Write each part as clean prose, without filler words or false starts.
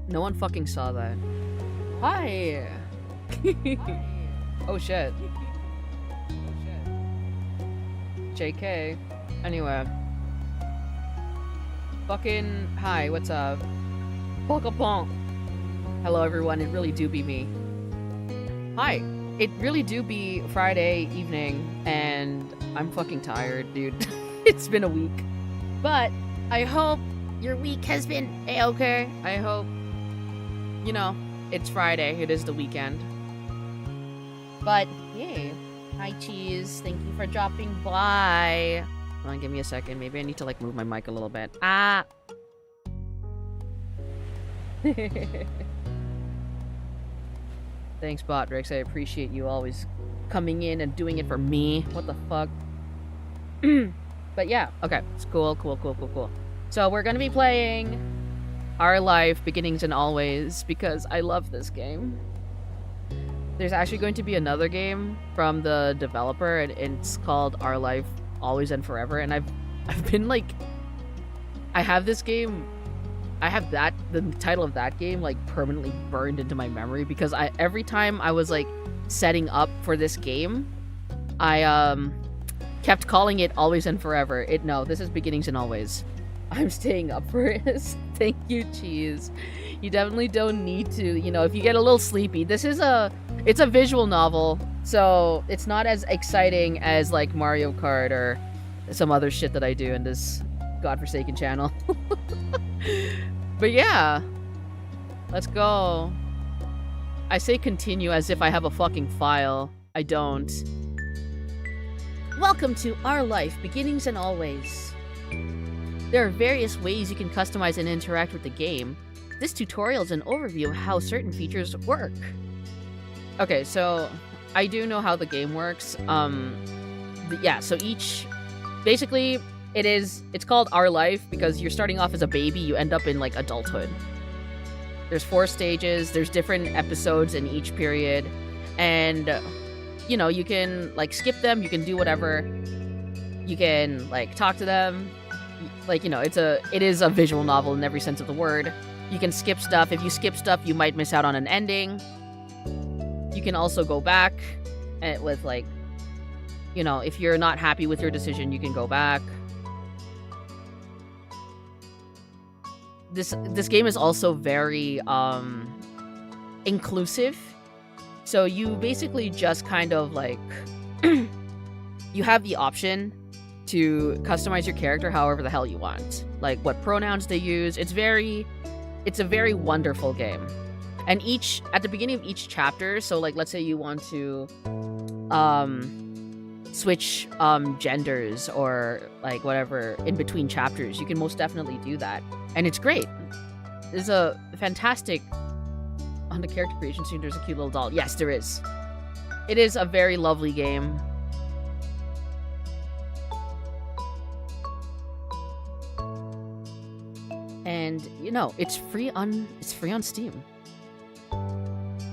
No one fucking saw that. Hi. Oh shit. JK. Anyway. Fucking hi, what's up? Pokapon. Hello everyone, it really do be me. Hi. It really do be Friday evening and I'm fucking tired, dude. It's been a week. But I hope your week has been a-okay. I hope, you know, it's Friday. It is the weekend. But, yeah. Hi, Cheese. Thank you for dropping by. Hold on, give me a second. Maybe I need to, like, move my mic a little bit. Ah! Thanks, Botrix. I appreciate you always coming in and doing it for me. What the fuck? But yeah, okay. It's cool. So we're gonna be playing Our Life, Beginnings and Always, because I love this game. There's actually going to be another game from the developer, and it's called Our Life, Always and Forever, and I've been like... I have this game... I have the title of that game, like, permanently burned into my memory, because every time I was, like, setting up for this game, I, kept calling it Always and Forever. No, this is Beginnings and Always. I'm staying up for it. Thank you, Cheese. You definitely don't need to, you know, if you get a little sleepy. It's a visual novel, so it's not as exciting as, like, Mario Kart or some other shit that I do in this godforsaken channel. But yeah, let's go. I say continue as if I have a fucking file. I don't. Welcome to Our Life, Beginnings and Always. There are various ways you can customize and interact with the game. This tutorial is an overview of how certain features work. Okay, so I do know how the game works. Yeah, so basically, it's called Our Life because you're starting off as a baby, you end up in, like, adulthood. There's 4 stages, there's different episodes in each period, and, you know, you can, like, skip them, you can do whatever, you can, like, talk to them, like, you know, it is a visual novel in every sense of the word. You can skip stuff. If you skip stuff, you might miss out on an ending. You can also go back with, like, you know, if you're not happy with your decision, you can go back. This game is also very inclusive. So you basically just kind of like you have the option to customize your character however the hell you want. Like what pronouns they use. It's a very wonderful game. And at the beginning of each chapter, so like let's say you want to switch genders or like whatever in between chapters, you can most definitely do that. And it's great. There's a fantastic... On the character creation screen, there's a cute little doll. Yes, there is. It is a very lovely game. And, you know, it's free on Steam.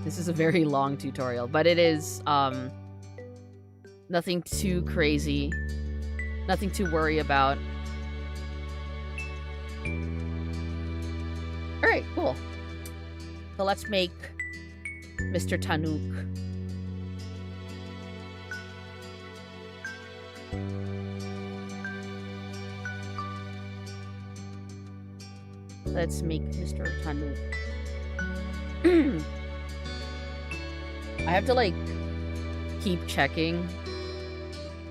This is a very long tutorial, but it is nothing too crazy. Nothing to worry about. Alright, cool. So let's make Mr. Tanuk. Let's make Mr. Tanuk. I have to, like, keep checking.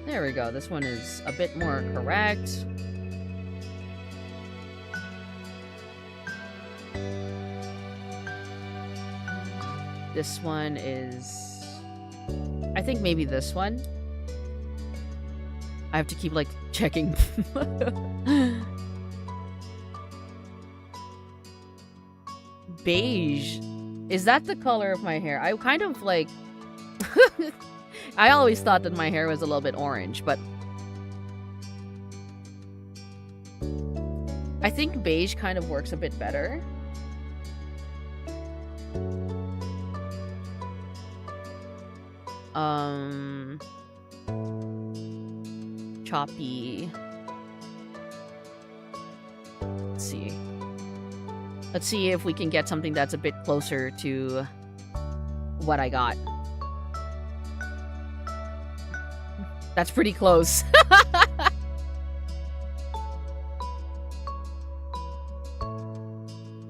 There we go. This one is a bit more correct. This one is... I think maybe this one. I have to keep, like, checking. Beige. Is that the color of my hair? I kind of, like... I always thought that my hair was a little bit orange, but... I think beige kind of works a bit better. Choppy. Let's see. Let's see if we can get something that's a bit closer to what I got. That's pretty close.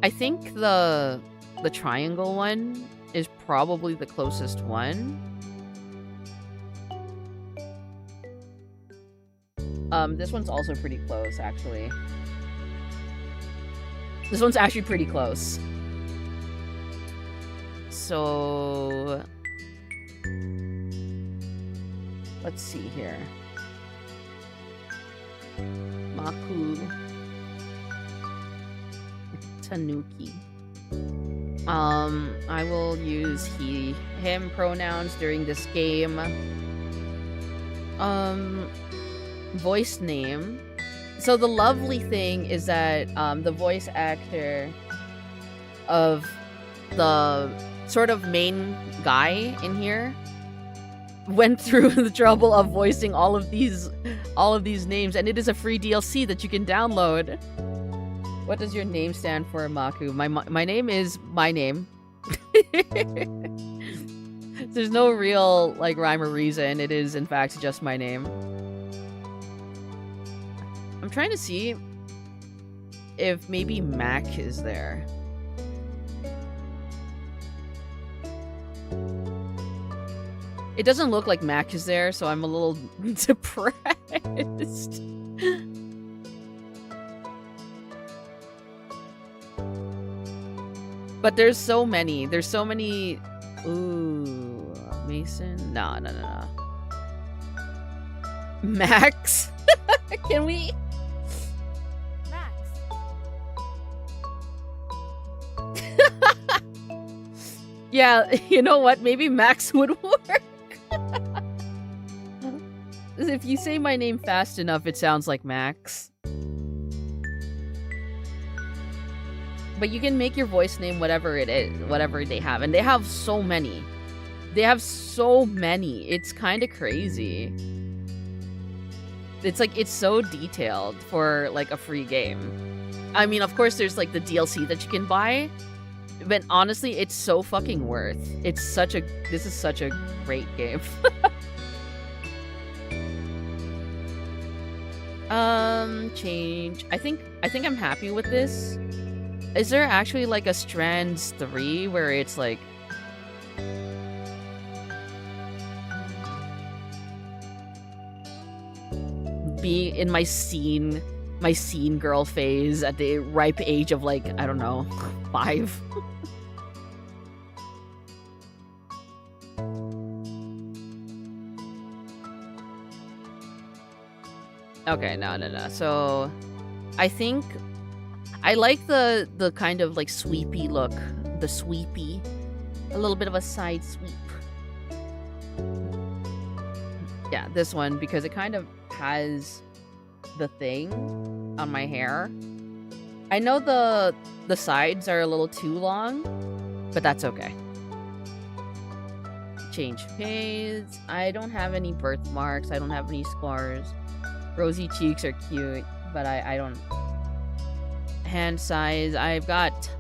I think the triangle one is probably the closest one. This one's also pretty close, actually. This one's actually pretty close. So... let's see here. Maku. Tanuki. I will use he, him pronouns during this game. Voice name. So the lovely thing is that the voice actor of the sort of main guy in here went through the trouble of voicing all of these names, and it is a free DLC that you can download. What does your name stand for, Maku? My name is my name. There's no real like rhyme or reason. It is in fact just my name. I'm trying to see if maybe Mac is there. It doesn't look like Mac is there, so I'm a little depressed. But there's so many. There's so many. Ooh, Mason? No. Max? Can we? Max. Yeah, you know what? Maybe Max would work. If you say my name fast enough, it sounds like Max. But you can make your voice name whatever it is, whatever they have. And they have so many. They have so many. It's kind of crazy. It's like, it's so detailed for like a free game. I mean, of course, there's like the DLC that you can buy. But honestly, it's so fucking worth. This is such a great game. Change. I think I'm happy with this. Is there actually like a Strands 3 where it's like be in my scene girl phase at the ripe age of like, I don't know, 5? Okay, no. So, I think I like the kind of like sweepy look, the sweepy, a little bit of a side sweep. Yeah, this one, because it kind of has the thing on my hair. I know the sides are a little too long, but that's okay. Change face. I don't have any birthmarks. I don't have any scars. Rosy cheeks are cute, but I don't. Hand size. I've got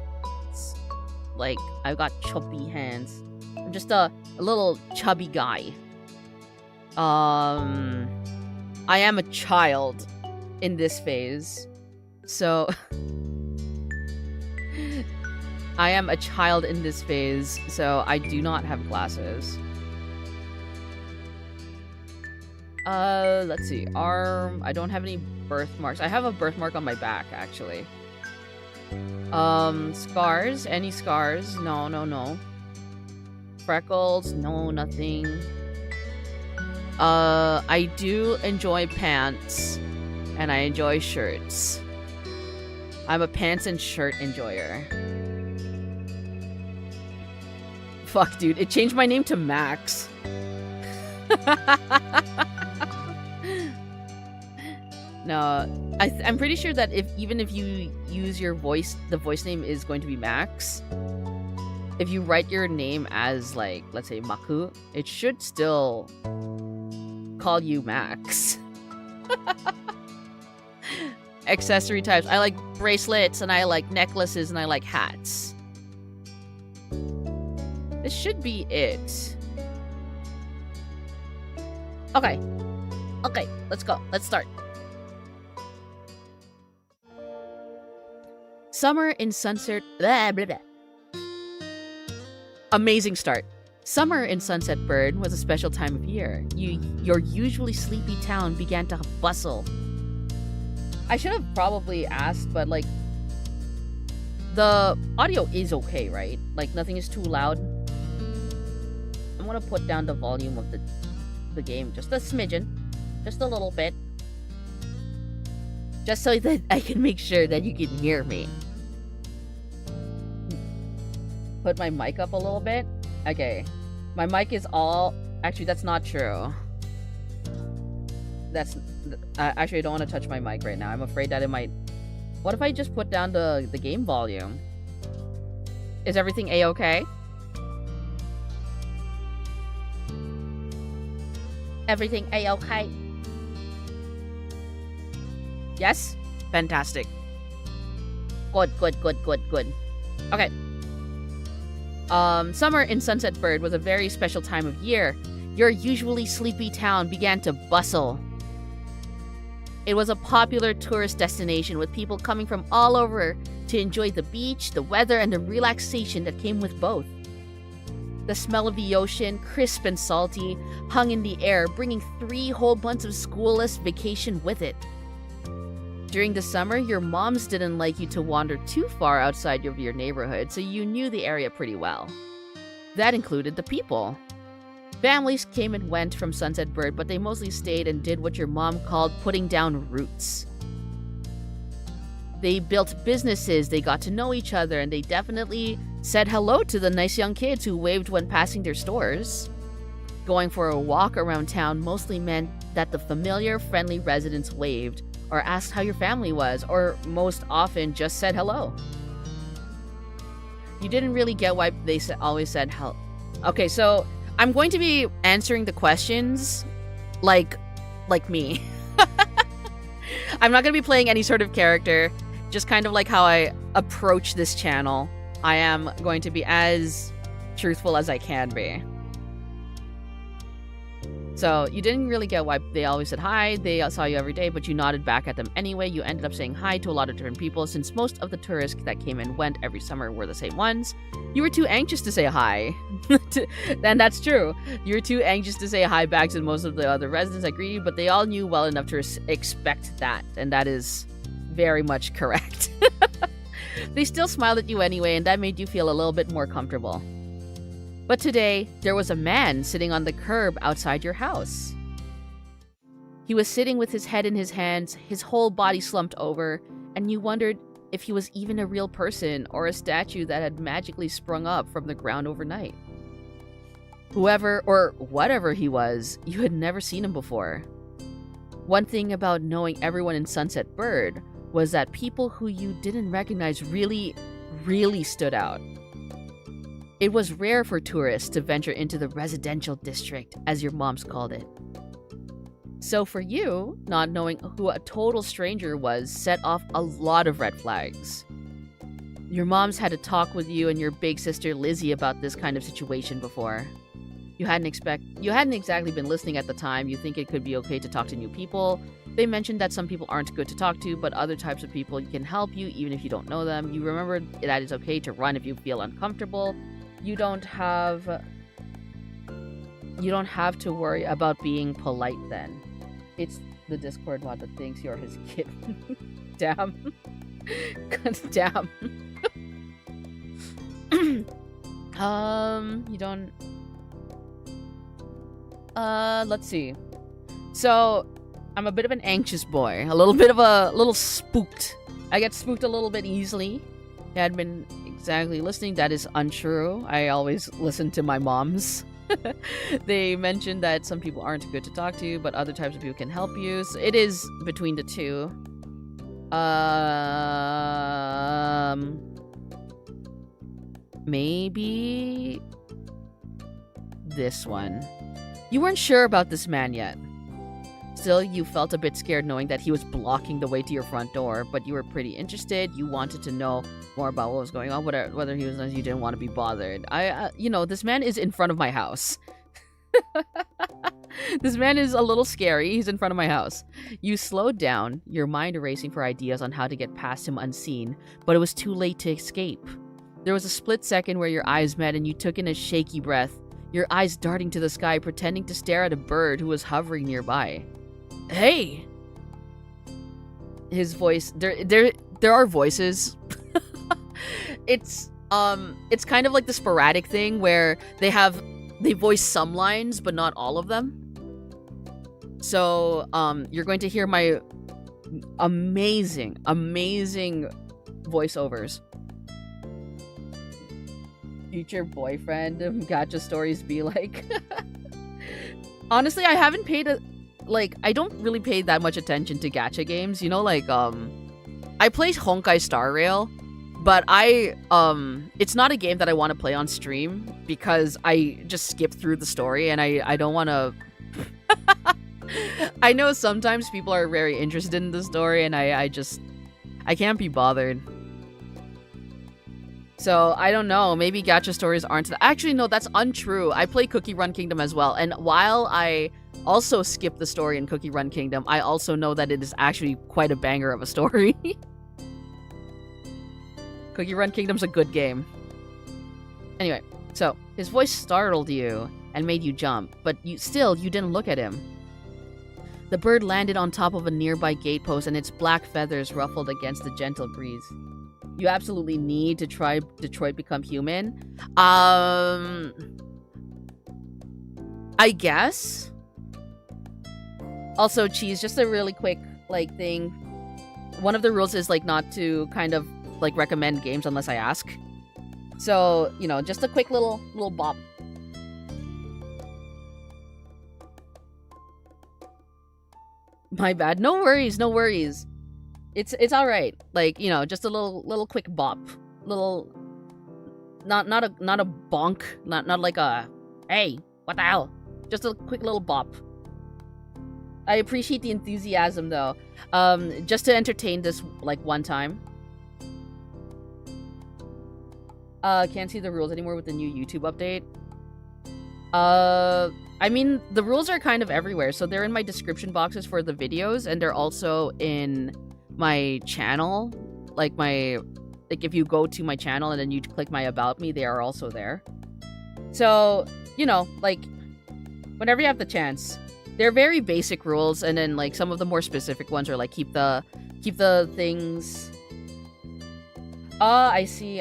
chubby hands. I'm just a little chubby guy. I am a child in this phase. So I am a child in this phase, so I do not have glasses. Let's see. Arm. I don't have any birthmarks. I have a birthmark on my back, actually. Scars. Any scars? No. Freckles? No, nothing. I do enjoy pants, and I enjoy shirts. I'm a pants and shirt enjoyer. Fuck, dude. It changed my name to Max. No, I'm pretty sure that even if you use your voice, the voice name is going to be Max. If you write your name as like, let's say Maku, it should still call you Max. accessory types. I like bracelets, and I like necklaces, and I like hats. This should be it. Okay. Okay, let's go. Let's start. Summer in Sunset... Blah, blah, blah. Amazing start. Summer in Sunset Bird was a special time of year. Your usually sleepy town began to bustle. I should have probably asked, but like... The audio is okay, right? Like, nothing is too loud. I'm gonna put down the volume of the game just a smidgen. Just a little bit. Just so that I can make sure that you can hear me. Put my mic up a little bit. Okay. My mic is all... Actually, that's not true. That's... actually, I don't want to touch my mic right now. I'm afraid that it might... What if I just put down the game volume? Is everything A-okay? Everything A-okay? Yes? Fantastic. Good, good, good, good, good. Okay. Summer in Sunset Bird was a very special time of year. Your usually sleepy town began to bustle. It was a popular tourist destination with people coming from all over to enjoy the beach, the weather, and the relaxation that came with both. The smell of the ocean, crisp and salty, hung in the air, bringing 3 whole months of schoolless vacation with it. During the summer, your moms didn't like you to wander too far outside of your neighborhood, so you knew the area pretty well. That included the people. Families came and went from Sunset Bird, but they mostly stayed and did what your mom called putting down roots. They built businesses, they got to know each other, and they definitely said hello to the nice young kids who waved when passing their stores. Going for a walk around town mostly meant that the familiar, friendly residents waved, or asked how your family was, or most often just said hello. You didn't really get why they always said hello. Okay, so I'm going to be answering the questions like me. I'm not going to be playing any sort of character, just kind of like how I approach this channel. I am going to be as truthful as I can be. So, you didn't really get why they always said hi, they saw you every day, but you nodded back at them anyway. You ended up saying hi to a lot of different people, since most of the tourists that came and went every summer were the same ones. You were too anxious to say hi. And that's true. You were too anxious to say hi back to most of the other residents that greeted you, but they all knew well enough to expect that, and that is very much correct. They still smiled at you anyway, and that made you feel a little bit more comfortable. But today, there was a man sitting on the curb outside your house. He was sitting with his head in his hands, his whole body slumped over, and you wondered if he was even a real person or a statue that had magically sprung up from the ground overnight. Whoever or whatever he was, you had never seen him before. One thing about knowing everyone in Sunset Bird was that people who you didn't recognize really stood out. It was rare for tourists to venture into the residential district, as your moms called it. So for you, not knowing who a total stranger was set off a lot of red flags. Your moms had to talk with you and your big sister Lizzie about this kind of situation before. You hadn't exactly been listening at the time. You think it could be okay to talk to new people. They mentioned that some people aren't good to talk to, but other types of people can help you even if you don't know them. You remember that it's okay to run if you feel uncomfortable. You don't have to worry about being polite then. It's the Discord mod that thinks you're his kid. Damn. Damn. You don't... let's see. So, I'm a bit of an anxious boy. A little spooked. I get spooked a little bit easily. I had been exactly listening. That is untrue. I always listen to my moms. They mentioned that some people aren't good to talk to, but other types of people can help you. So it is between the two. Maybe this one. You weren't sure about this man yet. Still, you felt a bit scared knowing that he was blocking the way to your front door, but you were pretty interested. You wanted to know more about what was going on, whether he was nice, you didn't want to be bothered. This man is in front of my house. This man is a little scary. He's in front of my house. You slowed down, your mind racing for ideas on how to get past him unseen, but it was too late to escape. There was a split second where your eyes met and you took in a shaky breath, your eyes darting to the sky, pretending to stare at a bird who was hovering nearby. Hey! His voice, there are voices. It's kind of like the sporadic thing where they voice some lines, but not all of them. So, you're going to hear my amazing voiceovers. Future boyfriend, gacha stories be like. Honestly, I haven't paid I don't really pay that much attention to gacha games. You know, I play Honkai Star Rail, but it's not a game that I want to play on stream because I just skip through the story and I don't want to. I know sometimes people are very interested in the story and I can't be bothered. So, I don't know, maybe gacha stories aren't... Actually, no, that's untrue. I play Cookie Run Kingdom as well, and while I also skip the story in Cookie Run Kingdom, I also know that it is actually quite a banger of a story. Cookie Run Kingdom's a good game. Anyway, so, his voice startled you and made you jump, but you didn't look at him. The bird landed on top of a nearby gatepost and its black feathers ruffled against the gentle breeze. You absolutely need to try Detroit Become Human. I guess. Also, Cheese, just a really quick, thing. One of the rules is, not to kind of, recommend games unless I ask. So, just a quick little bop. My bad. No worries, no worries. It's all right. Just a little quick bop. Little not a bonk, not like a hey, what the hell? Just a quick little bop. I appreciate the enthusiasm though. Just to entertain this one time. Can't see the rules anymore with the new YouTube update. I mean, the rules are kind of everywhere. So they're in my description boxes for the videos and they're also in my channel, if you go to my channel and then you click my about me, they are also there. So, whenever you have the chance, they're very basic rules, and then some of the more specific ones are keep the things. I see.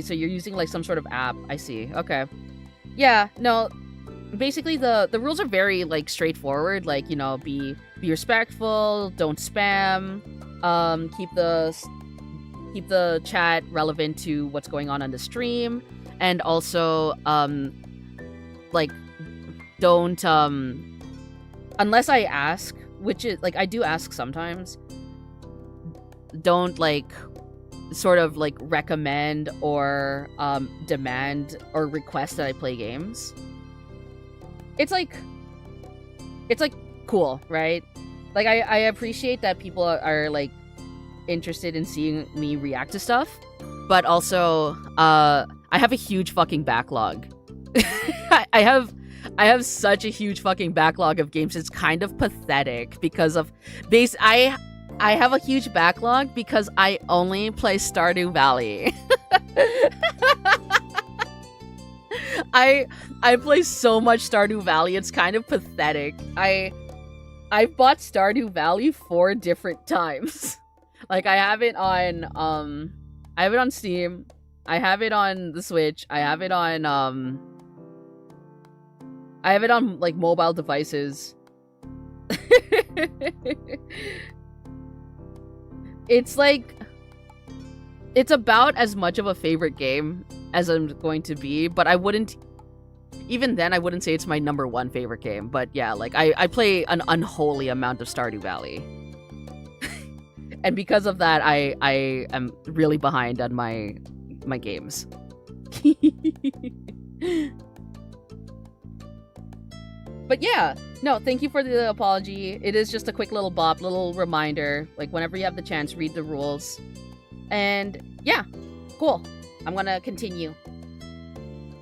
So you're using some sort of app. I see. Okay. Yeah, no, basically the rules are very straightforward, be respectful, don't spam, keep the chat relevant to what's going on the stream, and also don't unless I ask, which is I do ask sometimes, don't sort of recommend or demand or request that I play games. It's cool, right? I appreciate that people are interested in seeing me react to stuff, but also I have a huge fucking backlog. I have such a huge fucking backlog of games. It's kind of pathetic because of I have a huge backlog because I only play Stardew Valley. I play so much Stardew Valley, it's kind of pathetic. I've bought Stardew Valley 4 different times. I have it on Steam. I have it on the Switch. I have it on mobile devices. It's about as much of a favorite game as I'm going to be, but even then I wouldn't say it's my number 1 favorite game. But yeah, I play an unholy amount of Stardew Valley. And because of that, I am really behind on my games. But yeah, No, thank you for the apology. It is just a quick little bop, little reminder. Like, whenever you have the chance, read the rules. And yeah, cool. I'm gonna continue.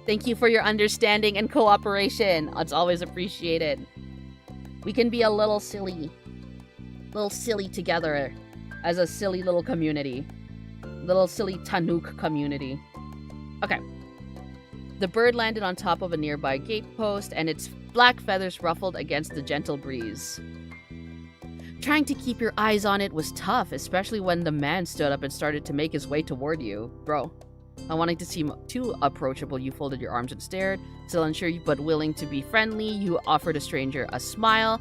Thank you for your understanding and cooperation. It's always appreciated. We can be a little silly together as a silly little community. Little silly Tanuk community. Okay. The bird landed on top of a nearby gate post, and its black feathers ruffled against the gentle breeze. Trying to keep your eyes on it was tough, especially when the man stood up and started to make his way toward you. Bro, not wanting to seem too approachable, you folded your arms and stared. Still unsure but willing to be friendly, you offered a stranger a smile.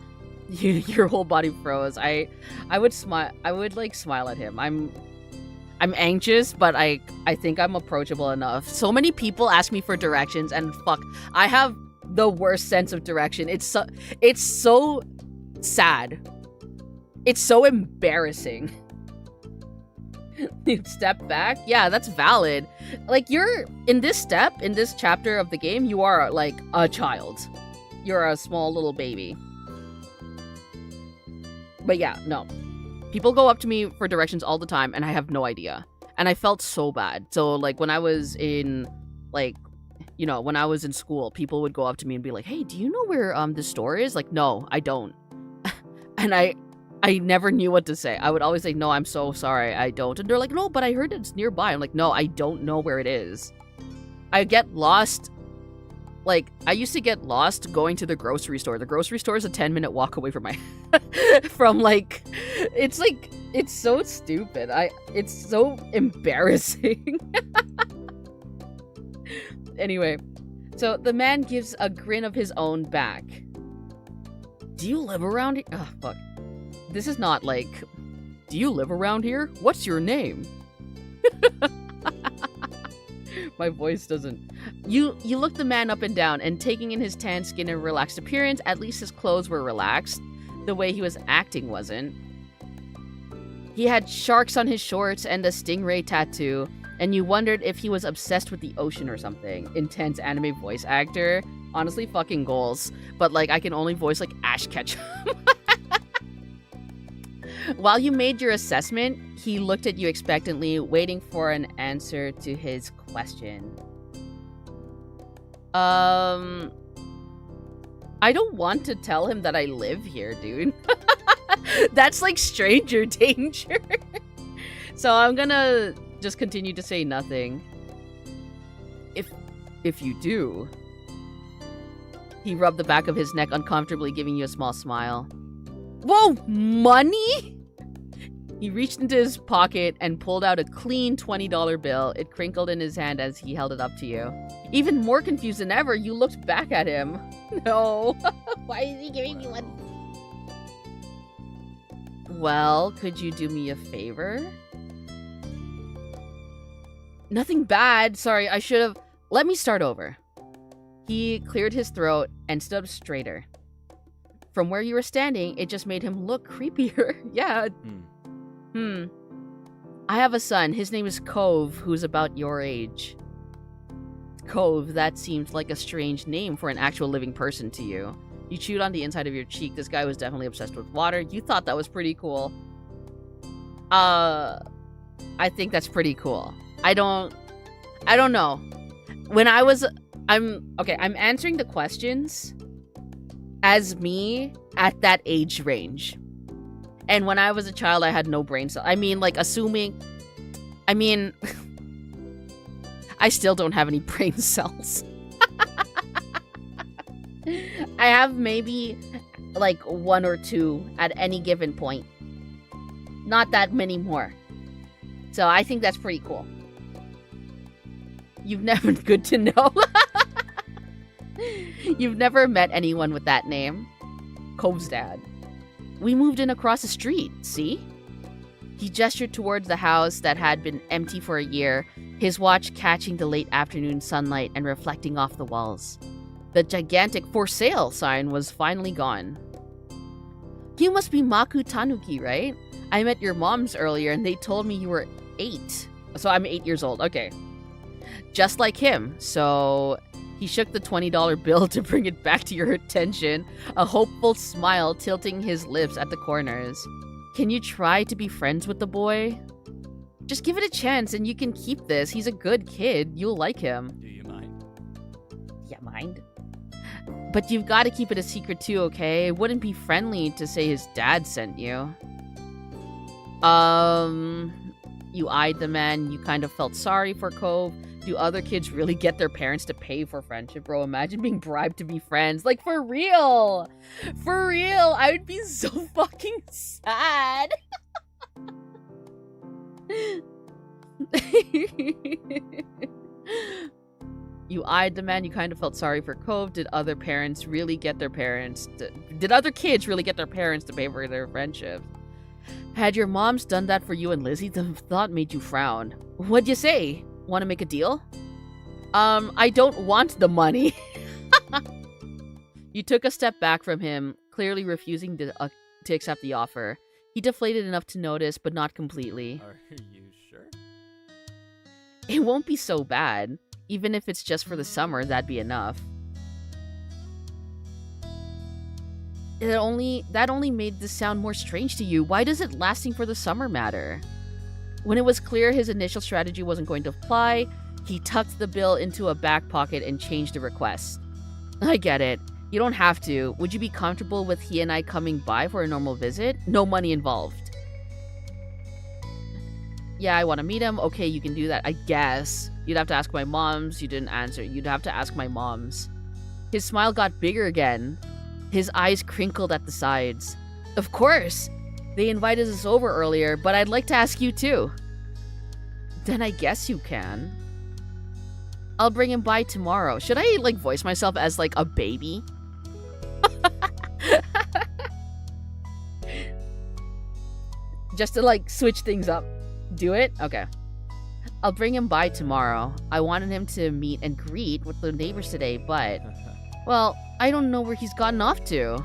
Your whole body froze. I would smile. I would like smile at him. I'm anxious, but I think I'm approachable enough. So many people ask me for directions, and fuck, I have the worst sense of direction. It's so sad. It's so embarrassing. Step back? Yeah, that's valid. Like, you're in this chapter of the game, you are like a child. You're a small little baby. But yeah, no. People go up to me for directions all the time, and I have no idea. And I felt so bad. So, like, when I was in, like, you know, when I was in school, people would go up to me and be like, hey, do you know where the store is? Like, no, I don't. And I never knew what to say. I would always say, no, I'm so sorry, I don't. And they're like, no, but I heard it's nearby. I'm like, no, I don't know where it is. I get lost. Like, I used to get lost going to the grocery store. The grocery store is a 10-minute walk away from my... from, like... It's, like... It's so stupid. It's so embarrassing. Anyway. So, the man gives a grin of his own back. Do you live around here? Oh, fuck. This is not, like... Do you live around here? What's your name? My voice doesn't... You looked the man up and down, and taking in his tan skin and relaxed appearance, at least his clothes were relaxed. The way he was acting wasn't. He had sharks on his shorts and a stingray tattoo, and you wondered if he was obsessed with the ocean or something. Intense anime voice actor. Honestly, fucking goals. But, like, I can only voice, like, Ash Ketchum. While you made your assessment, he looked at you expectantly, waiting for an answer to his question. I don't want to tell him that I live here, dude. That's like stranger danger. So I'm gonna just continue to say nothing. If you do... He rubbed the back of his neck uncomfortably, giving you a small smile. Whoa, money? He reached into his pocket and pulled out a clean $20 bill. It crinkled in his hand as he held it up to you. Even more confused than ever, you looked back at him. No. Why is he giving me one? Well, could you do me a favor? Nothing bad. Sorry, I should have... Let me start over. He cleared his throat and stood up straighter. From where you were standing, it just made him look creepier. Yeah. I have a son. His name is Cove, who's about your age. Cove, that seemed like a strange name for an actual living person to you. You chewed on the inside of your cheek. This guy was definitely obsessed with water. You thought that was pretty cool. I think that's pretty cool. I don't know. When I'm answering the questions as me at that age range. And when I was a child, I had no brain cells. I mean, like, assuming... I mean... I still don't have any brain cells. I have maybe, like, 1 or 2 at any given point. Not that many more. So I think that's pretty cool. You've never... Good to know. You've never met anyone with that name. Cove's dad. We moved in across the street, see? He gestured towards the house that had been empty for a year, his watch catching the late afternoon sunlight and reflecting off the walls. The gigantic "for sale" sign was finally gone. You must be Maku Tanuki, right? I met your moms earlier and they told me you were 8. So I'm 8 years old, okay. Just like him, so He shook the $20 bill to bring it back to your attention, a hopeful smile tilting his lips at the corners. Can you try to be friends with the boy? Just give it a chance and you can keep this. He's a good kid. You'll like him. Do you mind? Yeah, mind? But you've got to keep it a secret too, okay? It wouldn't be friendly to say his dad sent you. You eyed the man. You kind of felt sorry for Cove. Do other kids really get their parents to pay for friendship, bro? Imagine being bribed to be friends. Like, for real. For real. I would be so fucking sad. You eyed the man. You kind of felt sorry for Cove. Did other parents really get their parents did other kids really get their parents to pay for their friendship? Had your moms done that for you and Lizzie, the thought made you frown. What'd you say? Want to make a deal? I don't want the money. You took a step back from him, clearly refusing to accept the offer. He deflated enough to notice, but not completely. Are you sure? It won't be so bad. Even if it's just for the summer, that'd be enough. That only made this sound more strange to you. Why does it lasting for the summer matter? When it was clear his initial strategy wasn't going to apply, he tucked the bill into a back pocket and changed the request. I get it. You don't have to. Would you be comfortable with he and I coming by for a normal visit? No money involved. Yeah, I want to meet him. Okay, you can do that, I guess. You'd have to ask my moms. You didn't answer. You'd have to ask my moms. His smile got bigger again. His eyes crinkled at the sides. Of course. They invited us over earlier, but I'd like to ask you too. Then I guess you can. I'll bring him by tomorrow. Should I, like, voice myself as, like, a baby? Just to, like, switch things up. Do it? Okay. I'll bring him by tomorrow. I wanted him to meet and greet with the neighbors today, but... Well, I don't know where he's gotten off to.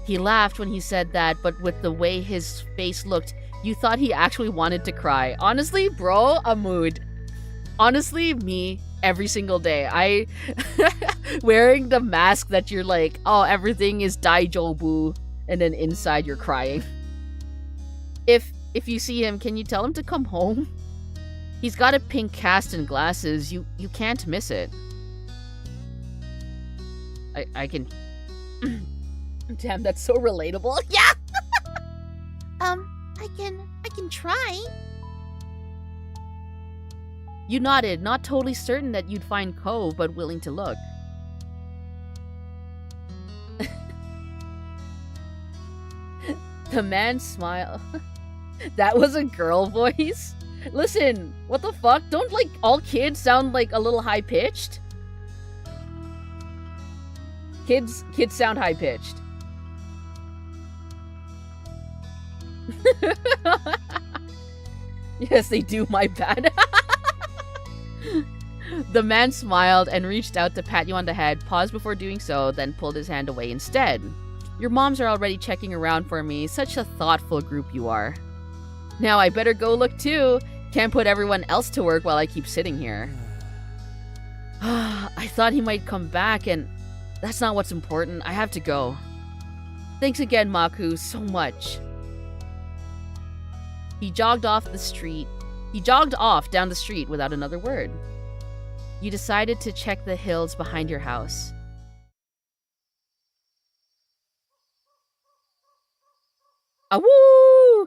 He laughed when he said that, but with the way his face looked, you thought he actually wanted to cry. Honestly, bro, a mood. Honestly, me, every single day. I... wearing the mask that you're like, oh, everything is daijobu, and then inside you're crying. If you see him, can you tell him to come home? He's got a pink cast and glasses. You can't miss it. I can... Damn, that's so relatable. Yeah! I can try. You nodded, not totally certain that you'd find Cove, but willing to look. The man smiled. That was a girl voice? Listen, what the fuck? Don't, like, all kids sound, like, a little high-pitched? Kids sound high-pitched. Yes, they do, my bad. The man smiled and reached out to pat you on the head, paused before doing so, then pulled his hand away instead. Your moms are already checking around for me. Such a thoughtful group you are. Now I better go look too. Can't put everyone else to work while I keep sitting here. I thought he might come back, and that's not what's important. I have to go. Thanks again, Maku, so much. He jogged off down the street without another word. You decided to check the hills behind your house. Awoo!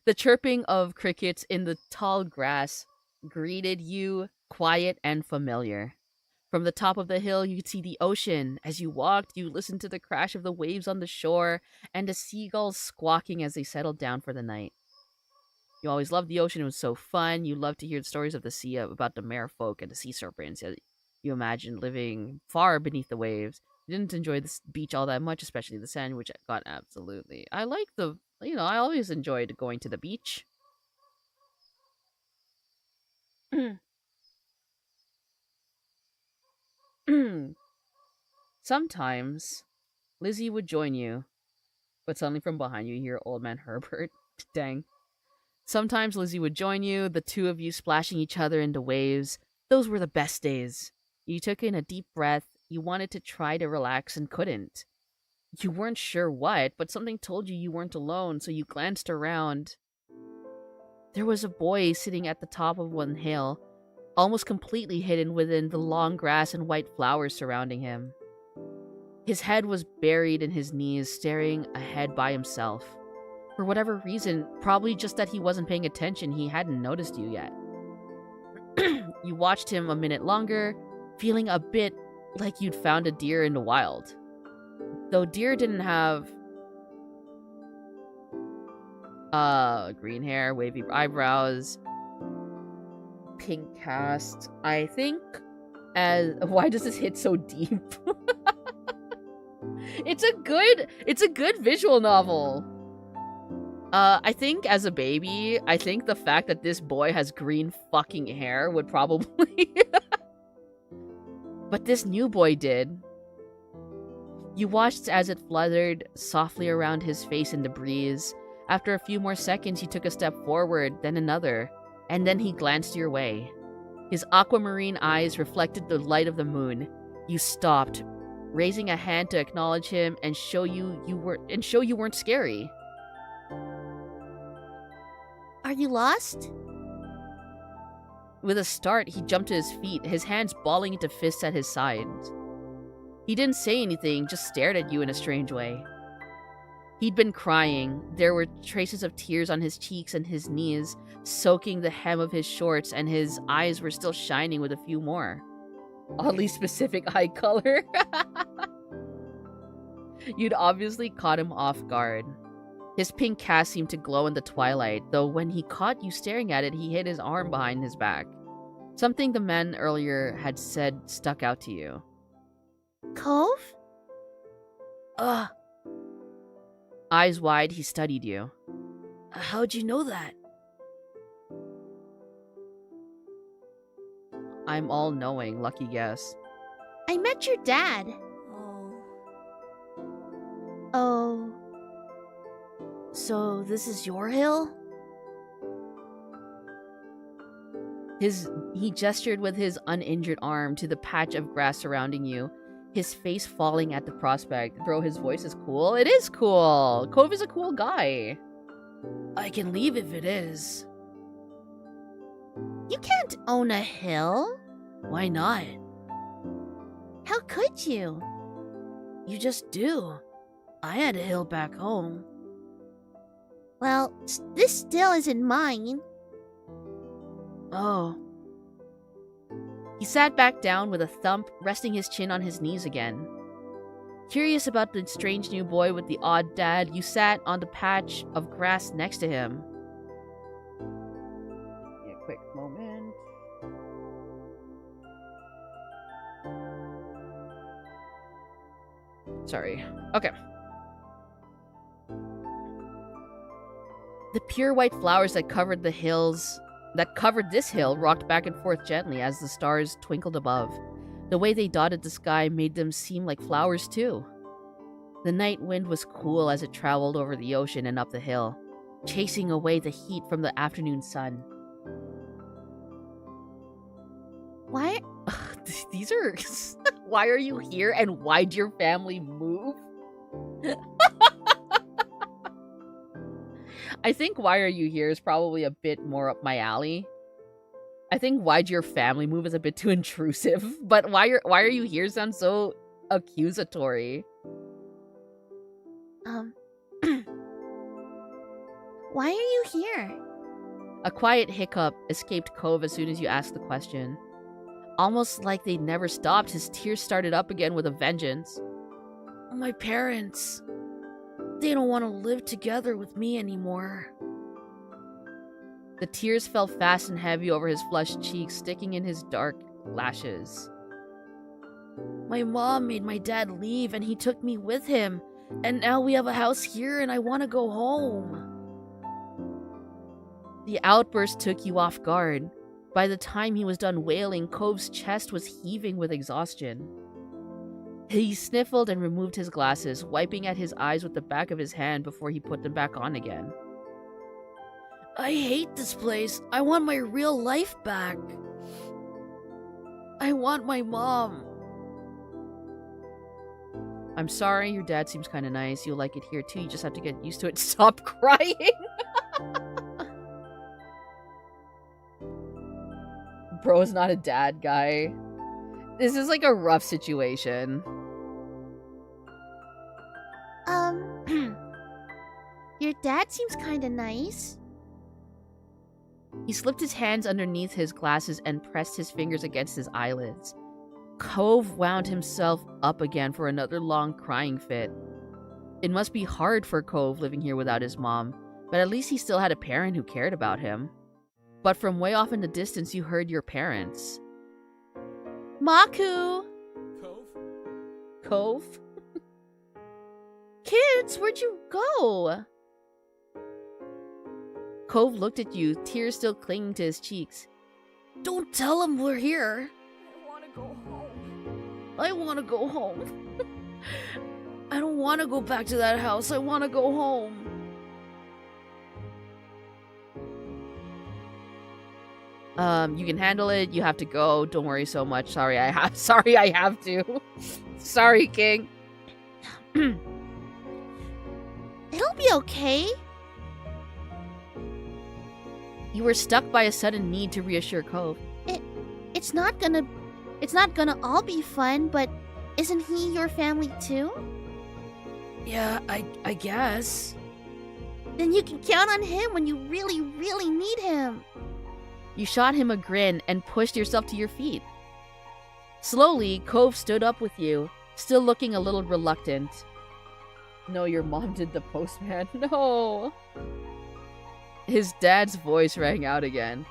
The chirping of crickets in the tall grass greeted you, quiet and familiar. From the top of the hill, you could see the ocean. As you walked, you listened to the crash of the waves on the shore and the seagulls squawking as they settled down for the night. You always loved the ocean. It was so fun. You loved to hear the stories of the sea, about the merfolk and the sea serpents. You imagined living far beneath the waves. You didn't enjoy the beach all that much, especially the sand, which got absolutely... I like the... I always enjoyed going to the beach. Sometimes, Lizzie would join you, but suddenly from behind you hear Old Man Herbert. Dang. Sometimes Lizzie would join you, the two of you splashing each other into waves, Those were the best days. You took in a deep breath. You wanted to try to relax and couldn't. You weren't sure what, but something told you you weren't alone, so you glanced around. There was a boy sitting at the top of one hill, almost completely hidden within the long grass and white flowers surrounding him. His head was buried in his knees, staring ahead by himself. For whatever reason, probably just that he wasn't paying attention, he hadn't noticed you yet. You watched him a minute longer, feeling a bit like you'd found a deer in the wild. Though deer didn't have green hair, wavy eyebrows, pink cast, I think. As why does this hit so deep? It's a good visual novel. I think as a baby, I think the fact that this boy has green fucking hair would probably but this new boy did. You watched as it fluttered softly around his face in the breeze. After a few more seconds, he took a step forward, then another, and then he glanced your way. His aquamarine eyes reflected the light of the moon. You stopped, raising a hand to acknowledge him and show you weren't scary. Are you lost? With a start, he jumped to his feet, his hands balling into fists at his sides. He didn't say anything, just stared at you in a strange way. He'd been crying. There were traces of tears on his cheeks and his knees, soaking the hem of his shorts, and his eyes were still shining with a few more. Oddly specific eye color. You'd obviously caught him off guard. His pink cast seemed to glow in the twilight, though when he caught you staring at it, he hid his arm behind his back. Something the man earlier had said stuck out to you. Cove? Ugh. Eyes wide, he studied you. How'd you know that? I'm all-knowing, lucky guess. I met your dad. Oh. So this is your hill? He gestured with his uninjured arm to the patch of grass surrounding you, his face falling at the prospect. Bro, his voice is cool. It is cool. Cove is a cool guy. I can leave if it is. You can't own a hill. Why not? How could you? You just do. I had a hill back home. Well, this still isn't mine. Oh. He sat back down with a thump, resting his chin on his knees again. Curious about the strange new boy with the odd dad, you sat on the patch of grass next to him. Yeah, quick moment. Sorry. Okay. The pure white flowers that covered this hill rocked back and forth gently as the stars twinkled above. The way they dotted the sky made them seem like flowers too. The night wind was cool as it traveled over the ocean and up the hill, chasing away the heat from the afternoon sun. Why? These are... Why are you here and why'd your family move? I think why are you here is probably a bit more up my alley. I think why'd your family move is a bit too intrusive, but why are you here sounds so accusatory. Why are you here? A quiet hiccup escaped Cove as soon as you asked the question. Almost like they never stopped, his tears started up again with a vengeance. My parents... They don't want to live together with me anymore. The tears fell fast and heavy over his flushed cheeks, sticking in his dark lashes. My mom made my dad leave and he took me with him. And now we have a house here and I want to go home. The outburst took you off guard. By the time he was done wailing, Cove's chest was heaving with exhaustion. He sniffled and removed his glasses, wiping at his eyes with the back of his hand before he put them back on again. I hate this place. I want my real life back. I want my mom. I'm sorry, your dad seems kind of nice. You'll like it here too. You just have to get used to it. Stop crying. Bro's not a dad guy. This is like a rough situation. Your dad seems kind of nice. He slipped his hands underneath his glasses and pressed his fingers against his eyelids. Cove wound himself up again for another long crying fit. It must be hard for Cove living here without his mom, but at least he still had a parent who cared about him. But from way off in the distance, you heard your parents. Maku! Cove? Kids, where'd you go? Cove looked at you, tears still clinging to his cheeks. Don't tell him we're here. I want to go home. I want to go home. I don't want to go back to that house. I want to go home. You can handle it. You have to go. Don't worry so much. Sorry, I have to. Sorry, King. It'll be okay. You were stuck by a sudden need to reassure Cove. It's not gonna all be fun, but isn't he your family too? Yeah, I guess. Then you can count on him when you really, really need him. You shot him a grin and pushed yourself to your feet. Slowly, Cove stood up with you, still looking a little reluctant. No, your mom did the postman. No. His dad's voice rang out again.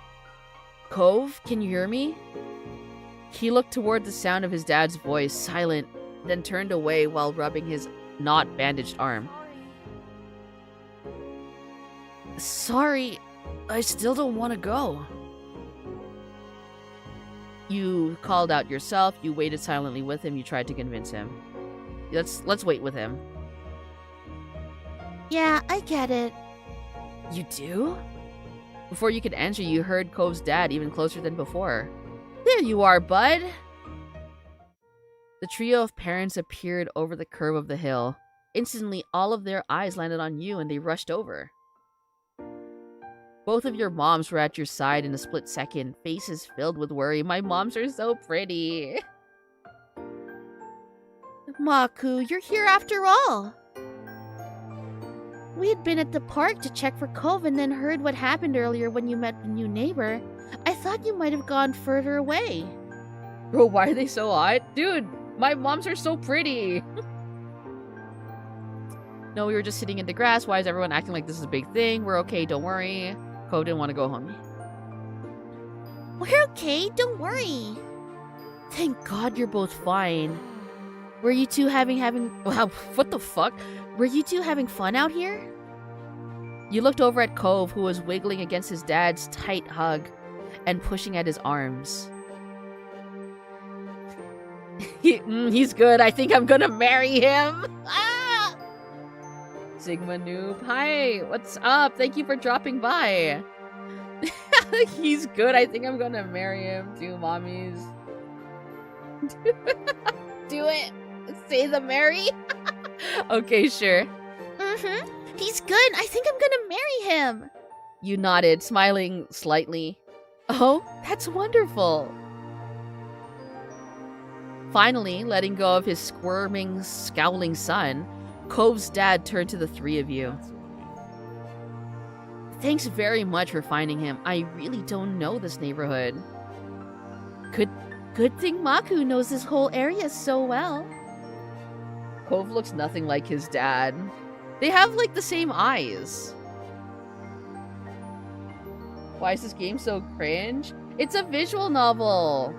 Cove, can you hear me? He looked toward the sound of his dad's voice, silent, then turned away while rubbing his not bandaged arm. Sorry, I still don't want to go. You called out yourself, you waited silently with him, you tried to convince him. Let's wait with him. Yeah, I get it. You do? Before you could answer, you heard Cove's dad even closer than before. There you are, bud! The trio of parents appeared over the curve of the hill. Instantly, all of their eyes landed on you and they rushed over. Both of your moms were at your side in a split second, faces filled with worry. My moms are so pretty. Maku, you're here after all. We had been at the park to check for Cove and then heard what happened earlier when you met the new neighbor. I thought you might have gone further away. Bro, why are they so hot? Dude, my moms are so pretty. No, we were just sitting in the grass. Why is everyone acting like this is a big thing? We're okay, don't worry. Cove didn't want to go home. We're okay, don't worry. Thank God you're both fine. Were you two having wow, what the fuck? Were you two having fun out here? You looked over at Cove, who was wiggling against his dad's tight hug and pushing at his arms. He's good. I think I'm gonna marry him. Ah! Sigma Noob. Hi, what's up? Thank you for dropping by. He's good. I think I'm gonna marry him too, mommies. Do it. Say the Mary. Okay, sure. He's good. I think I'm gonna marry him. You nodded, smiling slightly. Oh, that's wonderful. Finally, letting go of his squirming, scowling son, Cove's dad turned to the three of you. Thanks very much for finding him. I really don't know this neighborhood. Good thing Maku knows this whole area so well. Cove looks nothing like his dad. They have, like, the same eyes. Why is this game so cringe? It's a visual novel.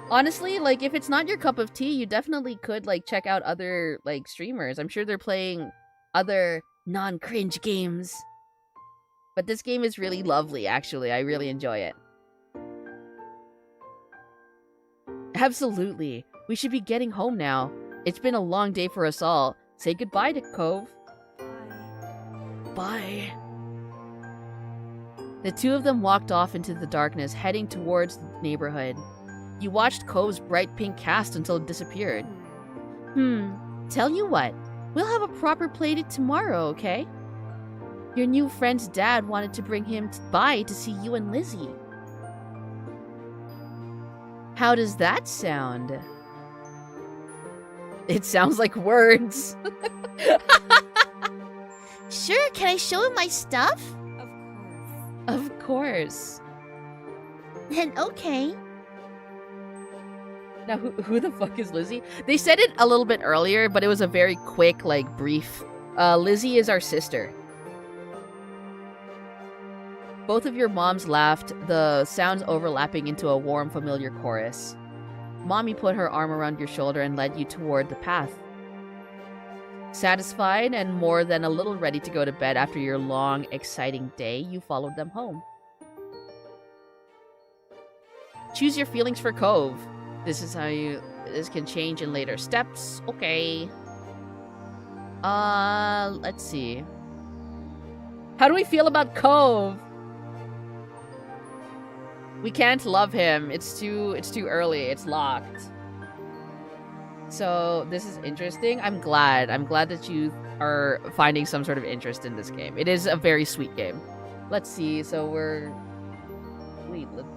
Honestly, like, if it's not your cup of tea, you definitely could, like, check out other, like, streamers. I'm sure they're playing other non-cringe games. But this game is really lovely, actually. I really enjoy it. Absolutely. We should be getting home now. It's been a long day for us all. Say goodbye to Cove. Bye. The two of them walked off into the darkness, heading towards the neighborhood. You watched Cove's bright pink cast until it disappeared. Tell you what, we'll have a proper playdate tomorrow, okay? Your new friend's dad wanted to bring him by to see you and Lizzie. How does that sound? It sounds like words. Sure, can I show him my stuff? Of course. Then okay. Now, who the fuck is Lizzie? They said it a little bit earlier, but it was a very quick, brief. Lizzie is our sister. Both of your moms laughed, the sounds overlapping into a warm, familiar chorus. Mommy put her arm around your shoulder and led you toward the path. Satisfied and more than a little ready to go to bed after your long, exciting day, you followed them home. Choose your feelings for Cove. This can change in later steps. Okay. Let's see. How do we feel about Cove? We can't love him. It's too early. It's locked. So this is interesting. I'm glad that you are finding some sort of interest in this game. It is a very sweet game. Let's see. So we're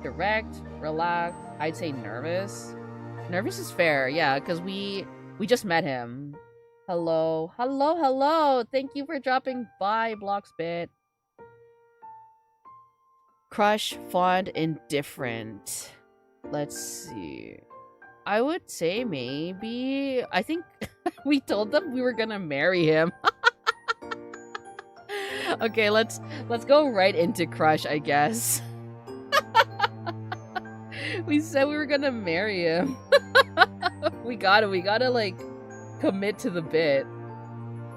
direct, relaxed. I'd say nervous. Nervous is fair, yeah, because we just met him. Hello. Thank you for dropping by, Bloxbit. Crush, fond, indifferent. Let's see. I would say maybe... I think we told them we were gonna marry him. Okay, let's go right into crush, I guess. We said we were gonna marry him. We gotta commit to the bit.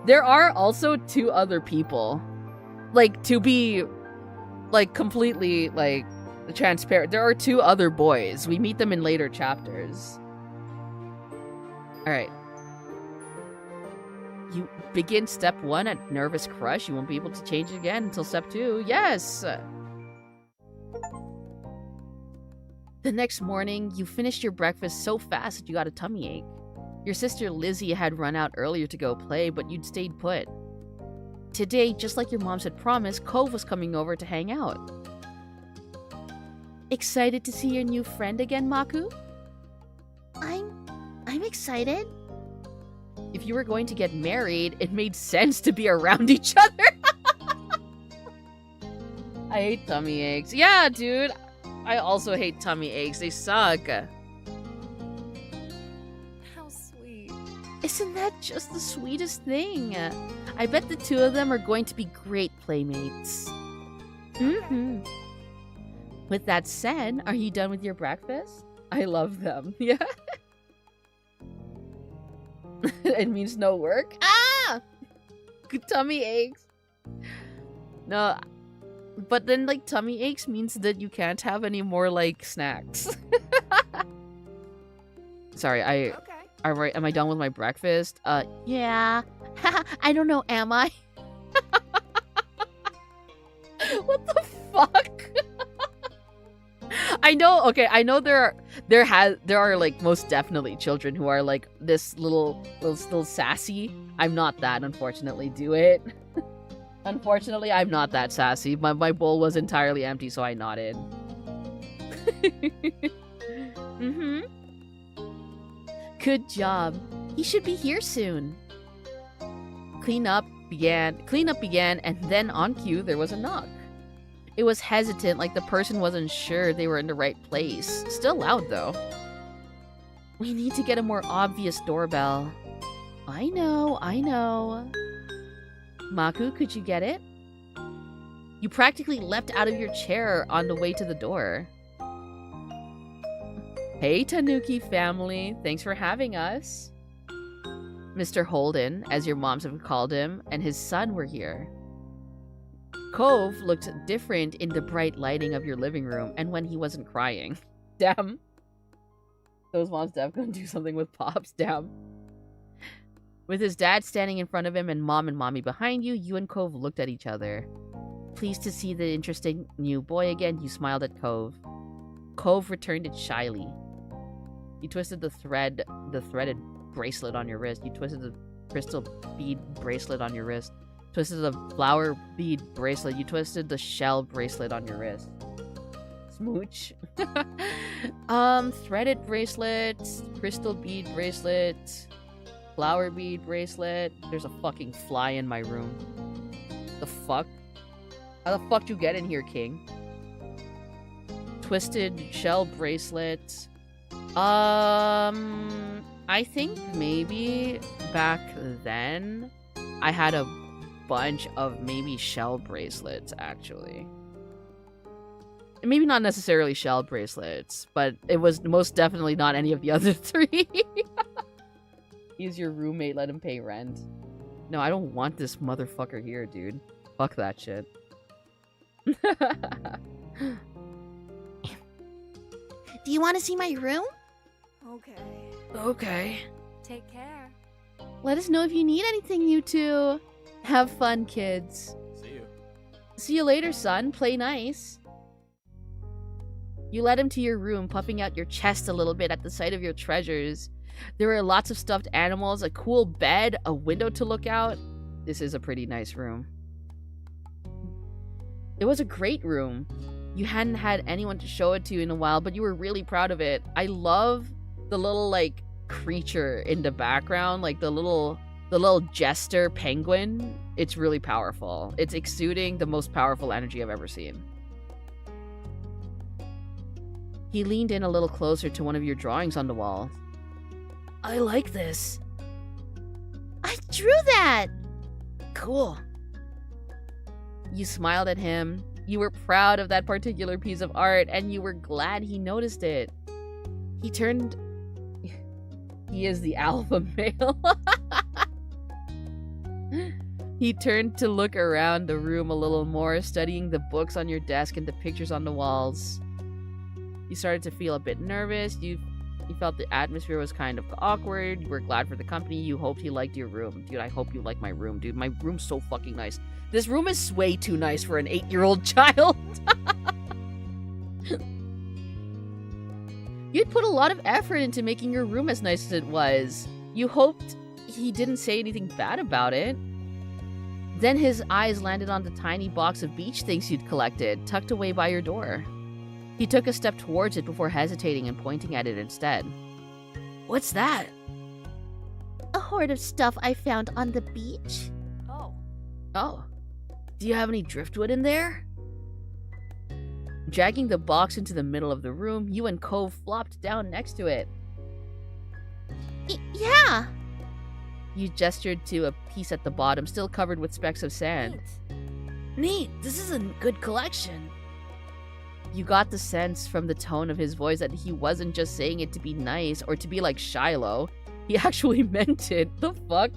There are also 2 other people. To be completely transparent, there are 2 other boys. We meet them in later chapters. Alright. You begin step 1 at nervous crush. You won't be able to change it again until step 2. Yes! The next morning, you finished your breakfast so fast that you got a tummy ache. Your sister Lizzie had run out earlier to go play, but you'd stayed put. Today, just like your moms had promised, Cove was coming over to hang out. Excited to see your new friend again, Maku? I'm excited. If you were going to get married, it made sense to be around each other. I hate tummy aches. Yeah, dude. I also hate tummy aches. They suck. How sweet. Isn't that just the sweetest thing? I bet the 2 of them are going to be great playmates. With that said, are you done with your breakfast? I love them. Yeah. It means no work. Ah! Good tummy aches. No, but then tummy aches means that you can't have any more snacks. Sorry, am I done with my breakfast? Yeah. I don't know, am I? What the fuck? I know, okay, I know there are most definitely children who are this little sassy. I'm not that, unfortunately. Do it. Unfortunately, I'm not that sassy. My bowl was entirely empty, so I nodded. Good job. He should be here soon. Cleanup began, and then on cue, there was a knock. It was hesitant, like the person wasn't sure they were in the right place. Still loud, though. We need to get a more obvious doorbell. I know. Maku, could you get it? You practically leapt out of your chair on the way to the door. Hey, Tanuki family. Thanks for having us. Mr. Holden, as your moms have called him, and his son were here. Cove looked different in the bright lighting of your living room and when he wasn't crying. Damn. Those moms definitely gonna do something with Pops, damn. With his dad standing in front of him and mommy behind you, you and Cove looked at each other. Pleased to see the interesting new boy again, you smiled at Cove. Cove returned it shyly. You twisted the threaded bracelet on your wrist. You twisted the crystal bead bracelet on your wrist. Twisted the flower bead bracelet. You twisted the shell bracelet on your wrist. Smooch. Threaded bracelet, crystal bead bracelet, flower bead bracelet. There's a fucking fly in my room. The fuck? How the fuck you get in here, King? Twisted shell bracelet. I think maybe back then I had a bunch of maybe shell bracelets, actually. Maybe not necessarily shell bracelets, but it was most definitely not any of the other three. He's your roommate, let him pay rent. No, I don't want this motherfucker here, dude. Fuck that shit. Do you want to see my room? Okay. Okay. Take care. Let us know if you need anything, you two. Have fun, kids. See you. See you later, son. Play nice. You led him to your room, puffing out your chest a little bit at the sight of your treasures. There were lots of stuffed animals, a cool bed, a window to look out. This is a pretty nice room. It was a great room. You hadn't had anyone to show it to in a while, but you were really proud of it. I love the little, like, creature in the background, like the little jester penguin. It's really powerful. It's exuding the most powerful energy I've ever seen. He leaned in a little closer to one of your drawings on the wall. I like this. I drew that! Cool. You smiled at him. You were proud of that particular piece of art, and you were glad he noticed it. He turned... He is the alpha male. He turned to look around the room a little more, studying the books on your desk and the pictures on the walls. You started to feel a bit nervous. You felt the atmosphere was kind of awkward. You were glad for the company. You hoped he liked your room. Dude, I hope you like my room, dude. My room's so fucking nice. This room is way too nice for an 8-year-old child. You'd put a lot of effort into making your room as nice as it was. You hoped he didn't say anything bad about it. Then his eyes landed on the tiny box of beach things you'd collected, tucked away by your door. He took a step towards it before hesitating and pointing at it instead. What's that? A hoard of stuff I found on the beach. Oh. Do you have any driftwood in there? Dragging the box into the middle of the room, you and Cove flopped down next to it. Yeah! You gestured to a piece at the bottom, still covered with specks of sand. Neat! This is a good collection. You got the sense from the tone of his voice that he wasn't just saying it to be nice or to be like Shiloh. He actually meant it. The fuck?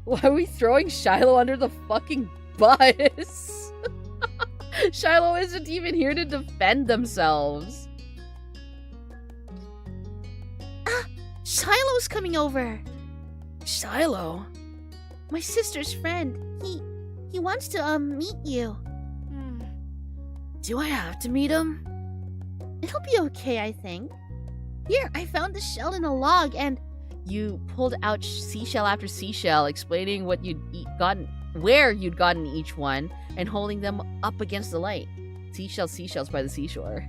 Why are we throwing Shiloh under the fucking bus? Shiloh isn't even here to defend themselves. Ah! Shiloh's coming over! Shiloh? My sister's friend. He wants to, meet you. Do I have to meet him? It'll be okay, I think. Here, I found the shell in a log, and... You pulled out seashell after seashell, explaining what where you'd gotten each one, and holding them up against the light. Seashells by the seashore.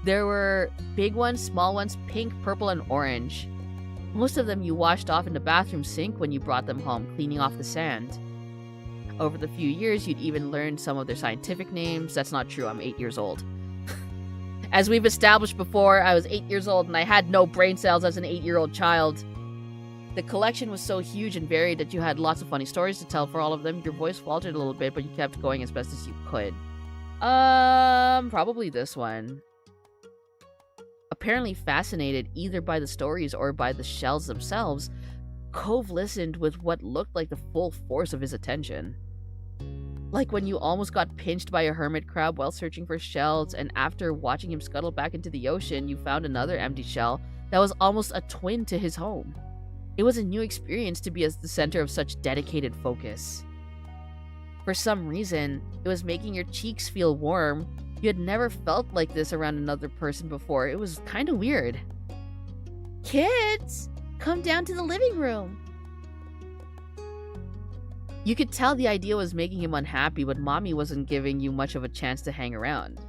There were big ones, small ones, pink, purple, and orange. Most of them you washed off in the bathroom sink when you brought them home, cleaning off the sand. Over the few years, you'd even learned some of their scientific names. That's not true, I'm 8 years old. As we've established before, I was 8 years old and I had no brain cells as an 8-year-old child. The collection was so huge and varied that you had lots of funny stories to tell for all of them. Your voice faltered a little bit, but you kept going as best as you could. Probably this one. Apparently fascinated either by the stories or by the shells themselves, Cove listened with what looked like the full force of his attention. Like when you almost got pinched by a hermit crab while searching for shells, and after watching him scuttle back into the ocean, you found another empty shell that was almost a twin to his home. It was a new experience to be at the center of such dedicated focus. For some reason, it was making your cheeks feel warm. You had never felt like this around another person before. It was kind of weird. Kids, come down to the living room. You could tell the idea was making him unhappy, but Mommy wasn't giving you much of a chance to hang around.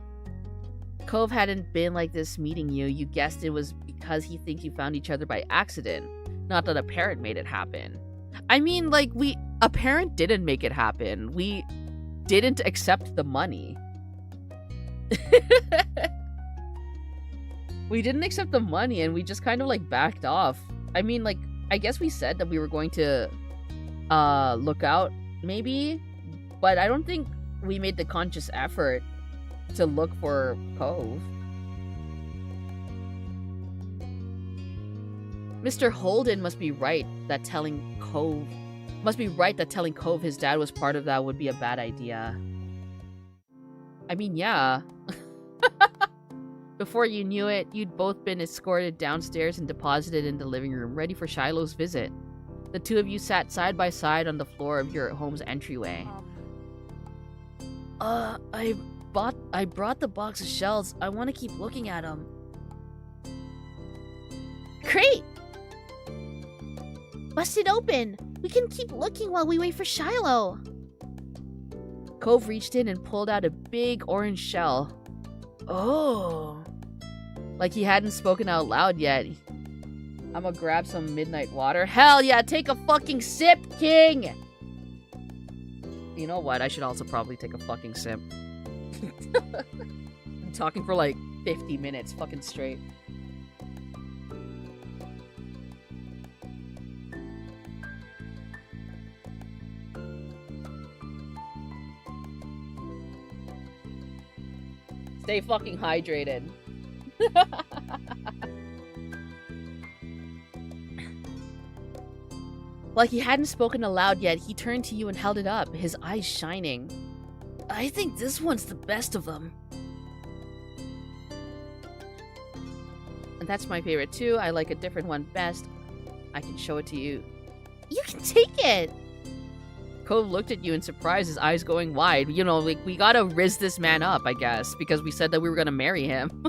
Cove hadn't been like this meeting you. You guessed it was because he thinks you found each other by accident, not that a parent made it happen. I mean, like, a parent didn't make it happen. We didn't accept the money. We didn't accept the money and we just kind of like backed off. I mean, like, I guess we said that we were going to look out, maybe, but I don't think we made the conscious effort to look for Cove. Mr. Holden must be right that telling Cove his dad was part of that would be a bad idea. I mean, yeah. Before you knew it, you'd both been escorted downstairs and deposited in the living room, ready for Shiloh's visit. The two of you sat side by side on the floor of your home's entryway. I brought the box of shells. I want to keep looking at them. Great! Bust it open. We can keep looking while we wait for Shiloh. Cove reached in and pulled out a big orange shell. Oh. Like he hadn't spoken out loud yet. I'm gonna grab some midnight water. Hell yeah, take a fucking sip, King! You know what? I should also probably take a fucking sip. I'm talking for like 50 minutes fucking straight. Stay fucking hydrated. Like he hadn't spoken aloud yet, he turned to you and held it up, his eyes shining. I think this one's the best of them. And that's my favorite too. I like a different one best. I can show it to you. You can take it. Cove looked at you in surprise, his eyes going wide. You know, like, we gotta rizz this man up, I guess, because we said that we were gonna marry him.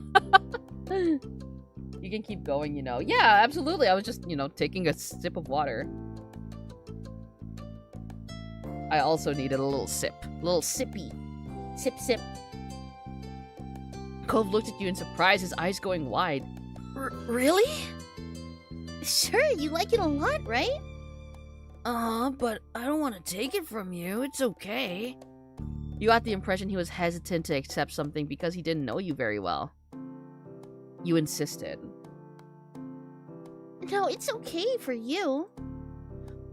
You can keep going, you know. Yeah, absolutely. I was just, you know, taking a sip of water. I also needed a little sip. A little sippy. Sip, sip. Cove looked at you in surprise, his eyes going wide. Really? Sure, you like it a lot, right? But I don't want to take it from you. It's okay. You got the impression he was hesitant to accept something because he didn't know you very well. You insisted. No, it's okay for you.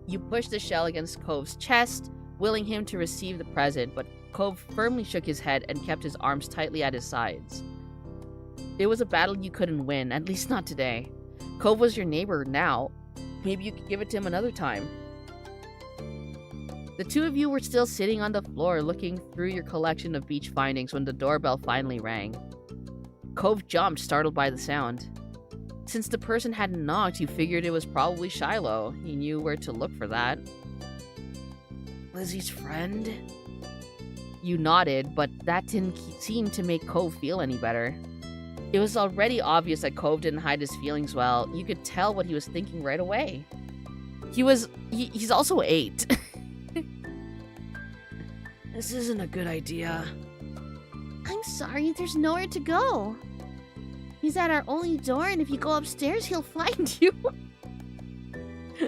You pushed the shell against Cove's chest, willing him to receive the present, but Cove firmly shook his head and kept his arms tightly at his sides. It was a battle you couldn't win, at least not today. Cove was your neighbor now. Maybe you could give it to him another time. The two of you were still sitting on the floor looking through your collection of beach findings when the doorbell finally rang. Cove jumped, startled by the sound. Since the person hadn't knocked, you figured it was probably Shiloh. You knew where to look for that. Lizzie's friend? You nodded, but that didn't seem to make Cove feel any better. It was already obvious that Cove didn't hide his feelings well. You could tell what he was thinking right away. He's also 8. This isn't a good idea. I'm sorry, there's nowhere to go. He's at our only door, and if you go upstairs, he'll find you.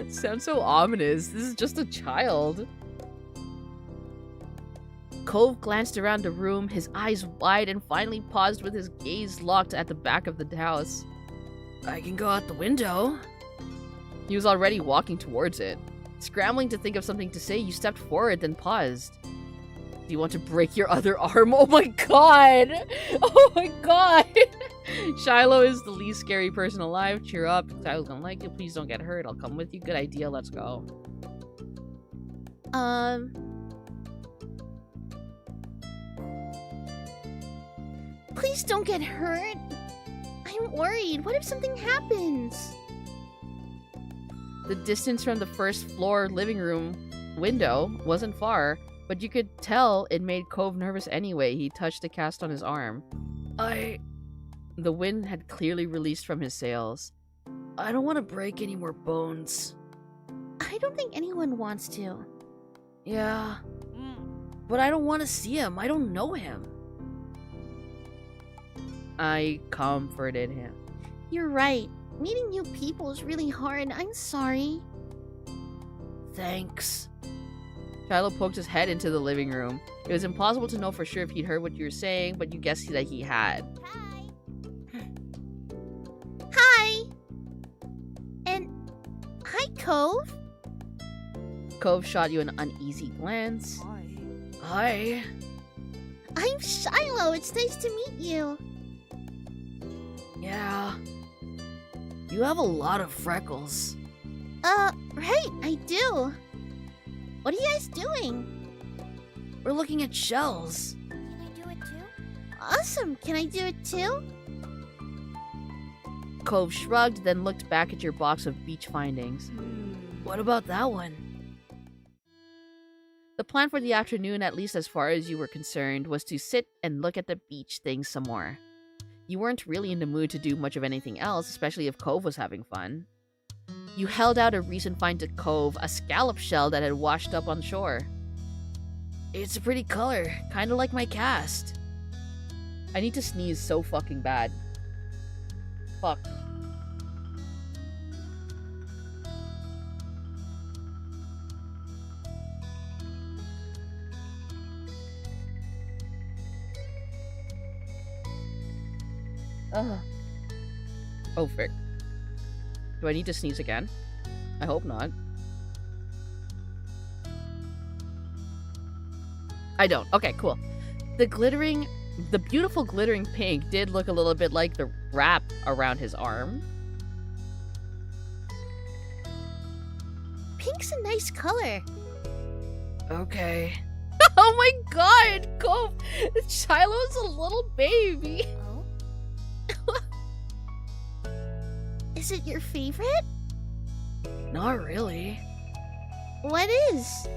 Sounds so ominous. This is just a child. Cove glanced around the room, his eyes wide, and finally paused with his gaze locked at the back of the house. I can go out the window. He was already walking towards it. Scrambling to think of something to say, you stepped forward, then paused. Do you want to break your other arm? Oh my god! Oh my god! Shiloh is the least scary person alive. Cheer up. Shiloh's gonna like you. Please don't get hurt. I'll come with you. Good idea. Let's go. Please don't get hurt. I'm worried. What if something happens? The distance from the first floor living room window wasn't far, but you could tell it made Cove nervous anyway. He touched the cast on his arm. The wind had clearly released from his sails. I don't want to break any more bones. I don't think anyone wants to. Yeah, but I don't want to see him. I don't know him. I comforted him. You're right. Meeting new people is really hard. I'm sorry. Thanks. Shiloh poked his head into the living room. It was impossible to know for sure if he'd heard what you were saying, but you guessed that he had. Hi. And hi, Cove. Cove shot you an uneasy glance. Hi. I'm Shiloh. It's nice to meet you. Yeah. You have a lot of freckles. Right, I do. What are you guys doing? We're looking at shells. Can I do it too? Awesome. Can I do it too? Cove shrugged, then looked back at your box of beach findings. What about that one? The plan for the afternoon, at least as far as you were concerned, was to sit and look at the beach things some more. You weren't really in the mood to do much of anything else, especially if Cove was having fun. You held out a recent find to Cove, a scallop shell that had washed up on shore. It's a pretty color, kind of like my cast. I need to sneeze so fucking bad. Fuck. Ugh. Oh, frick. Do I need to sneeze again? I hope not. I don't. Okay, cool. The beautiful glittering pink did look a little bit like the wrap around his arm. Pink's a nice color. Okay. Oh my god, Cove! Shiloh's a little baby. Oh? Is it your favorite? Not really. What is?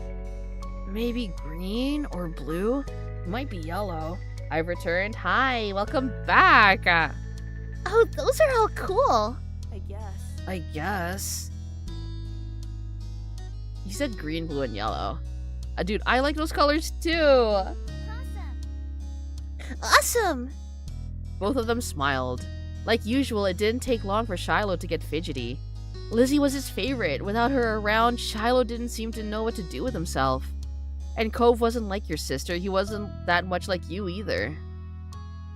Maybe green or blue? Might be yellow. I've returned. Hi, welcome back. Oh, those are all cool. I guess. I guess. You said green, blue, and yellow. Dude, I like those colors too. Awesome. Awesome. Both of them smiled. Like usual, it didn't take long for Shiloh to get fidgety. Lizzie was his favorite. Without her around, Shiloh didn't seem to know what to do with himself. And Cove wasn't like your sister. He wasn't that much like you either.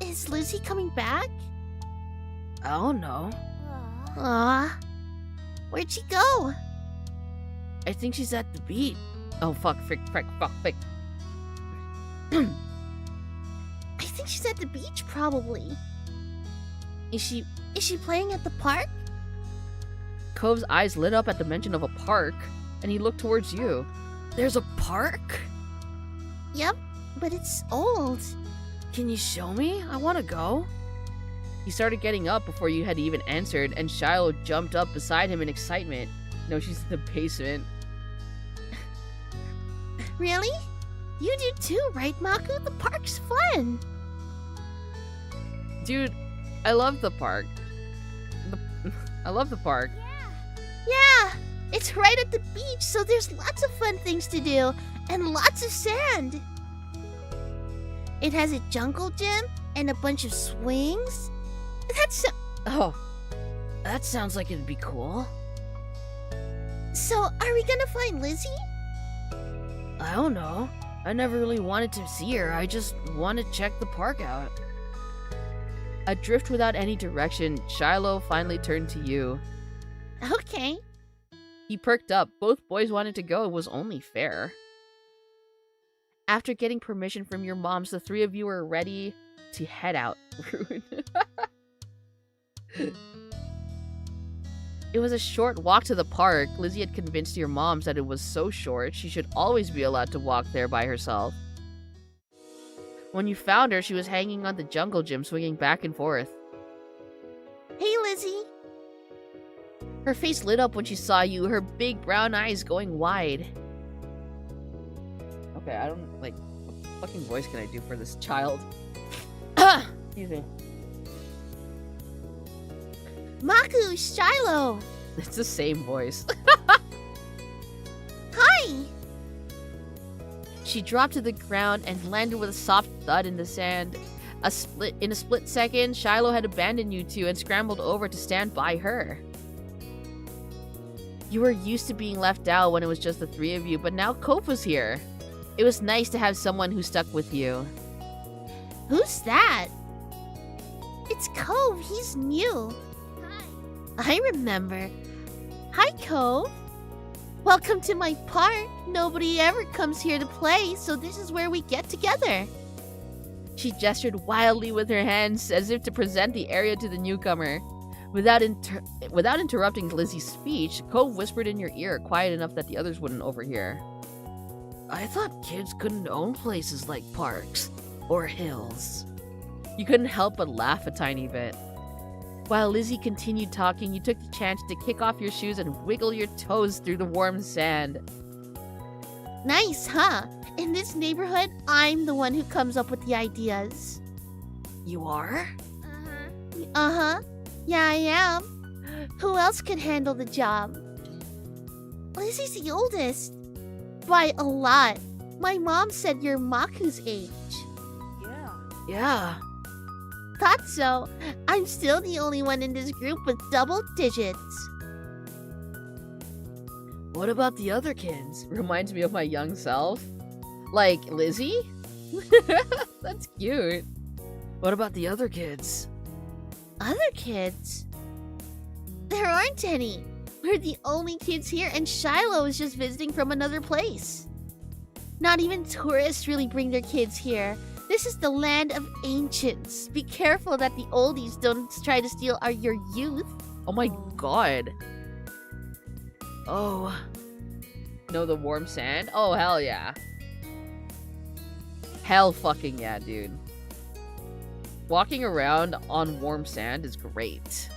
Is Lizzie coming back? I don't know. Aw. Aw. Where'd she go? I think she's at the beach. Oh, fuck, frick, frick, fuck, frick. I think she's at the beach, probably. Is she playing at the park? Cove's eyes lit up at the mention of a park, and he looked towards you. There's a park? Yep, but it's old. Can you show me? I want to go. He started getting up before you had even answered, and Shiloh jumped up beside him in excitement. No, she's in the basement. Really? You do too, right, Maku? The park's fun. Dude, I love the park. I love the park. Yeah, it's right at the beach, so there's lots of fun things to do and lots of sand. It has a jungle gym and a bunch of swings. Oh, that sounds like it'd be cool. So, are we gonna find Lizzie? I don't know. I never really wanted to see her. I just want to check the park out. Adrift without any direction, Shiloh finally turned to you. Okay. He perked up. Both boys wanted to go. It was only fair. After getting permission from your moms, the three of you were ready to head out. Rude. It was a short walk to the park. Lizzie had convinced your moms that it was so short she should always be allowed to walk there by herself. When you found her, she was hanging on the jungle gym, swinging back and forth. Hey, Lizzie. Her face lit up when she saw you, her big brown eyes going wide. Okay, I don't, like, what fucking voice can I do for this child? Excuse me. Maku, Shiloh. It's the same voice. Hi. She dropped to the ground and landed with a soft thud in the sand. In a split second, Shiloh had abandoned you two and scrambled over to stand by her. You were used to being left out when it was just the three of you, but now Cove was here. It was nice to have someone who stuck with you. Who's that? It's Cove. He's new. Hi. I remember. Hi, Cove. Welcome to my park. Nobody ever comes here to play, so this is where we get together. She gestured wildly with her hands as if to present the area to the newcomer. Without interrupting Lizzie's speech, Cove whispered in your ear, quiet enough that the others wouldn't overhear. I thought kids couldn't own places like parks or hills. You couldn't help but laugh a tiny bit. While Lizzie continued talking, you took the chance to kick off your shoes and wiggle your toes through the warm sand. Nice, huh? In this neighborhood, I'm the one who comes up with the ideas. You are? Uh-huh. Uh-huh. Yeah, I am. Who else could handle the job? Lizzie's the oldest. By a lot. My mom said you're Maku's age. Yeah. Yeah. Thought so. I'm still the only one in this group with double digits. What about the other kids? Reminds me of my young self. Like Lizzie? That's cute. What about the other kids? Other kids? There aren't any. We're the only kids here, and Shiloh is just visiting from another place. Not even tourists really bring their kids here. This is the land of ancients. Be careful that the oldies don't try to steal your youth. Oh my god. Oh. No, the warm sand? Oh, hell yeah. Hell fucking yeah, dude. Walking around on warm sand is great.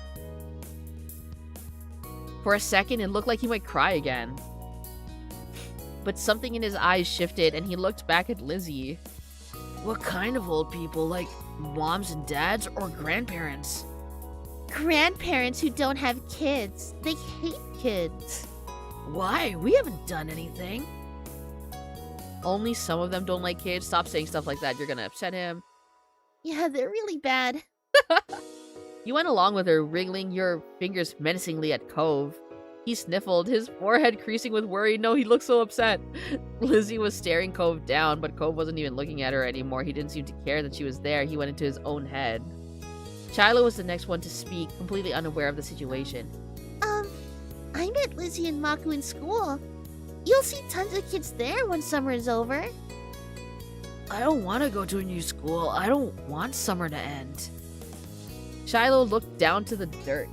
For a second, it looked like he might cry again. But something in his eyes shifted, and he looked back at Lizzie. What kind of old people? Like moms and dads or grandparents? Grandparents who don't have kids. They hate kids. Why? We haven't done anything. Only some of them don't like kids. Stop saying stuff like that. You're gonna upset him. Yeah, they're really bad. You went along with her, wriggling your fingers menacingly at Cove. He sniffled, his forehead creasing with worry. No, he looked so upset. Lizzie was staring Cove down, but Cove wasn't even looking at her anymore. He didn't seem to care that she was there. He went into his own head. Shiloh was the next one to speak, completely unaware of the situation. I met Lizzie and Maku in school. You'll see tons of kids there when summer is over. I don't want to go to a new school. I don't want summer to end. Shiloh looked down to the dirt.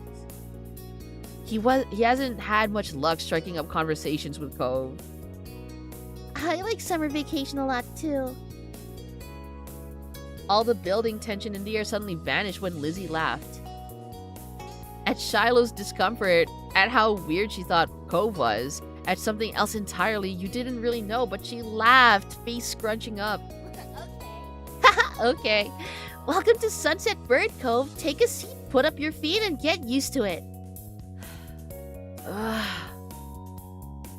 He hasn't had much luck striking up conversations with Cove. I like summer vacation a lot too. All the building tension in the air suddenly vanished when Lizzie laughed. At Shiloh's discomfort, at how weird she thought Cove was, at something else entirely you didn't really know, but she laughed, face scrunching up. Okay. Okay. Welcome to Sunset Bird Cove. Take a seat, put up your feet, and get used to it.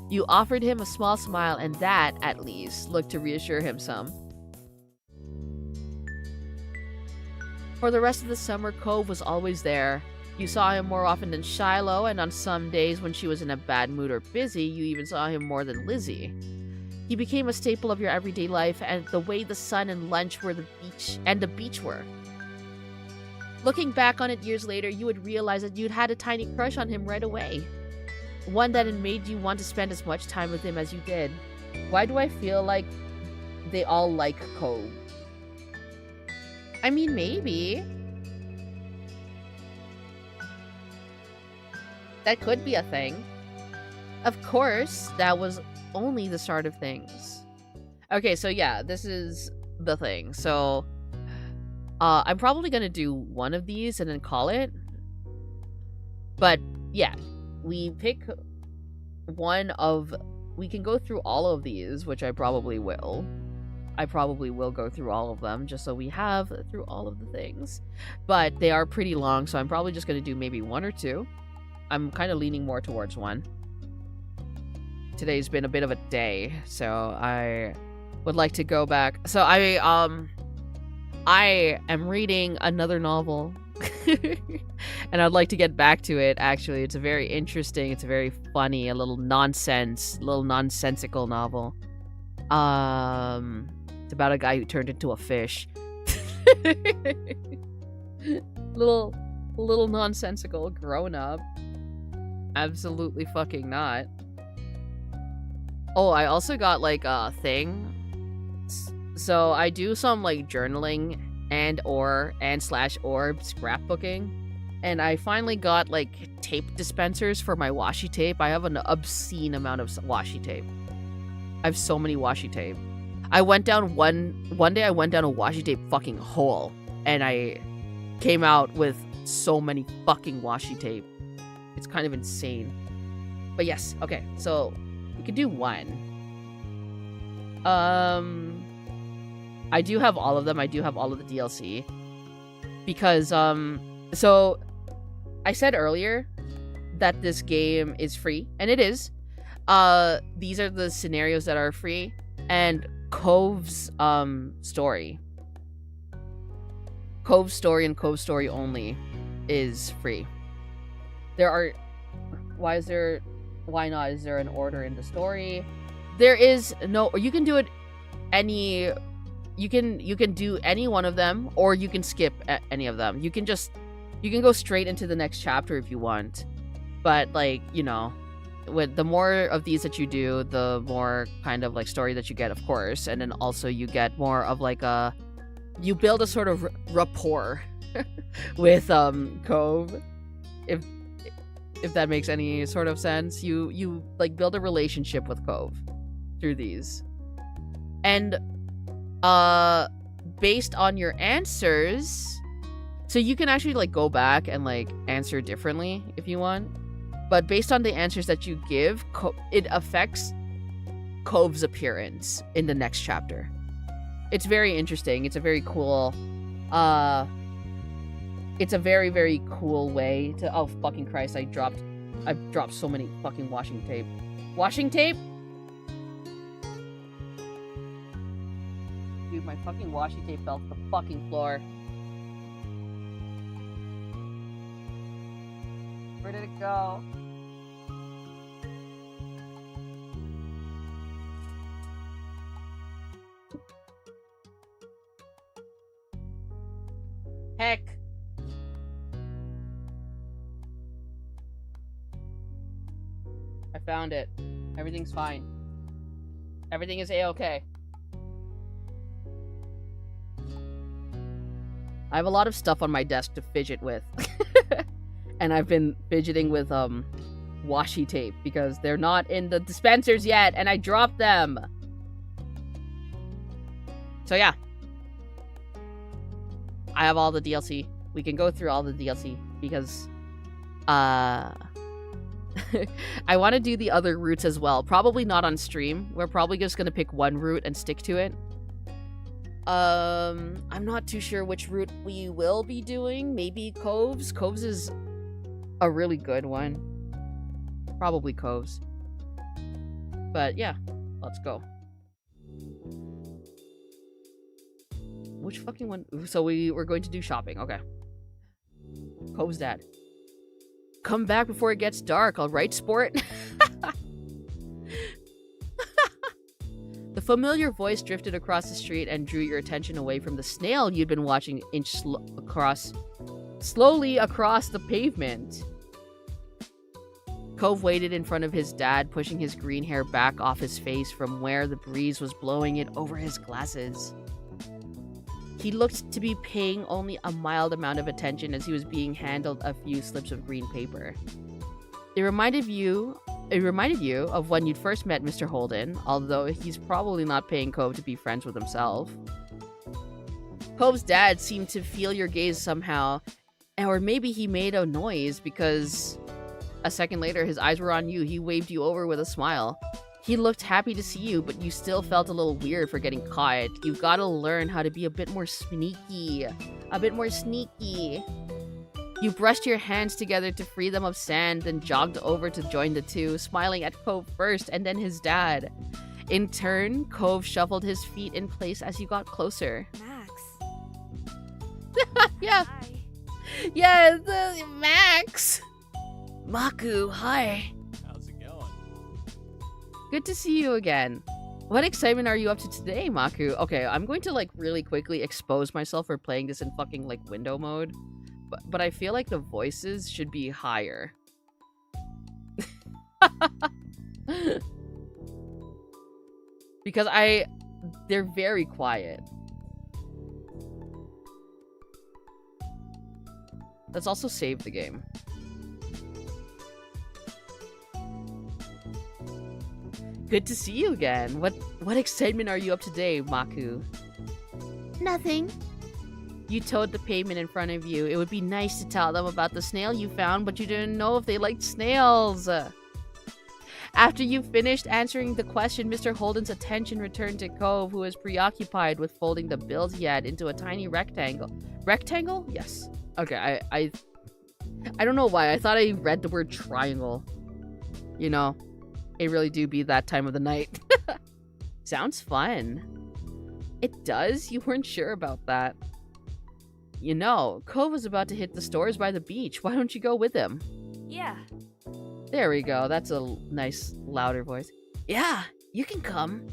You offered him a small smile, and that, at least, looked to reassure him some. For the rest of the summer, Cove was always there. You saw him more often than Shiloh, and on some days when she was in a bad mood or busy, you even saw him more than Lizzie. He became a staple of your everyday life, and the way the sun and lunch were the beach were. Looking back on it years later, you would realize that you'd had a tiny crush on him right away. One that had made you want to spend as much time with him as you did. Why do I feel like they all like Cove? I mean, maybe. That could be a thing. Of course, that was only the start of things. Okay, so yeah, this is the thing. So, I'm probably gonna do one of these and then call it. But, yeah. We pick one of... We can go through all of these, which I probably will. I probably will go through all of them just so we have through all of the things. But they are pretty long, so I'm probably just going to do maybe 1 or 2. I'm kind of leaning more towards 1. Today's been a bit of a day, so I would like to go back. So I am reading another novel. And I'd like to get back to it, actually. It's a very interesting, it's a very funny, a little nonsensical novel. It's about a guy who turned into a fish. little nonsensical, grown up. Absolutely fucking not. Oh, I also got like a thing. So I do some like journaling and/or scrapbooking, and I finally got like tape dispensers for my washi tape. I have an obscene amount of washi tape. I have so many washi tape. I went down one day I went down a washi tape fucking hole, and I came out with so many fucking washi tape. It's kind of insane. But yes, okay, so we could do 1. I do have all of them. I do have all of the DLC. Because, so I said earlier that this game is free, and it is. These are the scenarios that are free, and Cove's story. Cove's story and Cove's story only is free. There are why not? Is there an order in the story? There is no, or you can do it any, you can do any one of them, or you can skip any of them. You can go straight into the next chapter if you want. But like, you know, with the more of these that you do, the more kind of like story that you get, of course. And then also you get more of like you build a sort of rapport with Cove. If that makes any sort of sense. You like build a relationship with Cove through these. And based on your answers, so you can actually like go back and like answer differently if you want. But based on the answers that you give, it affects Cove's appearance in the next chapter. It's very interesting. It's a very cool it's a very, very cool way to, oh fucking Christ, I've dropped so many fucking washing tape. Washing tape? Dude, my fucking washi tape fell to the fucking floor. Where did it go? Heck. I found it. Everything's fine. Everything is A-okay. I have a lot of stuff on my desk to fidget with. And I've been fidgeting with washi tape because they're not in the dispensers yet and I dropped them. So yeah. I have all the DLC. We can go through all the DLC because I want to do the other routes as well. Probably not on stream. We're probably just going to pick one route and stick to it. I'm not too sure which route we will be doing. Maybe Cove's. Cove's is a really good one. Probably Cove's. But yeah, let's go. Which fucking one? So we're going to do shopping. Okay. Cove's dad. Come back before it gets dark, alright, sport? The familiar voice drifted across the street and drew your attention away from the snail you'd been watching inch slowly across the pavement. Cove waited in front of his dad, pushing his green hair back off his face from where the breeze was blowing it over his glasses. He looked to be paying only a mild amount of attention as he was being handled a few slips of green paper. It reminded you of when you'd first met Mr. Holden, although he's probably not paying Cove to be friends with himself. Cove's dad seemed to feel your gaze somehow, or maybe he made a noise because a second later his eyes were on you. He waved you over with a smile. He looked happy to see you, but you still felt a little weird for getting caught. You've got to learn how to be a bit more sneaky. A bit more sneaky. You brushed your hands together to free them of sand, then jogged over to join the two, smiling at Cove first and then his dad. In turn, Cove shuffled his feet in place as you got closer. Max. Yeah. Hi. Yeah, Max. Maku, hi. How's it going? Good to see you again. What excitement are you up to today, Maku? Okay, I'm going to like really quickly expose myself for playing this in fucking like window mode. But I feel like the voices should be higher. Because they're very quiet. Let's also save the game. Good to see you again. What excitement are you up today, Maku? Nothing. You towed the pavement in front of you. It would be nice to tell them about the snail you found, but you didn't know if they liked snails. After you finished answering the question, Mr. Holden's attention returned to Cove, who was preoccupied with folding the bills he had into a tiny rectangle. Rectangle? Yes. Okay, I don't know why. I thought I read the word triangle. You know, it really do be that time of the night. Sounds fun. It does? You weren't sure about that. You know, Cove was about to hit the stores by the beach. Why don't you go with him? Yeah. There we go. That's a nice, louder voice. Yeah, you can come.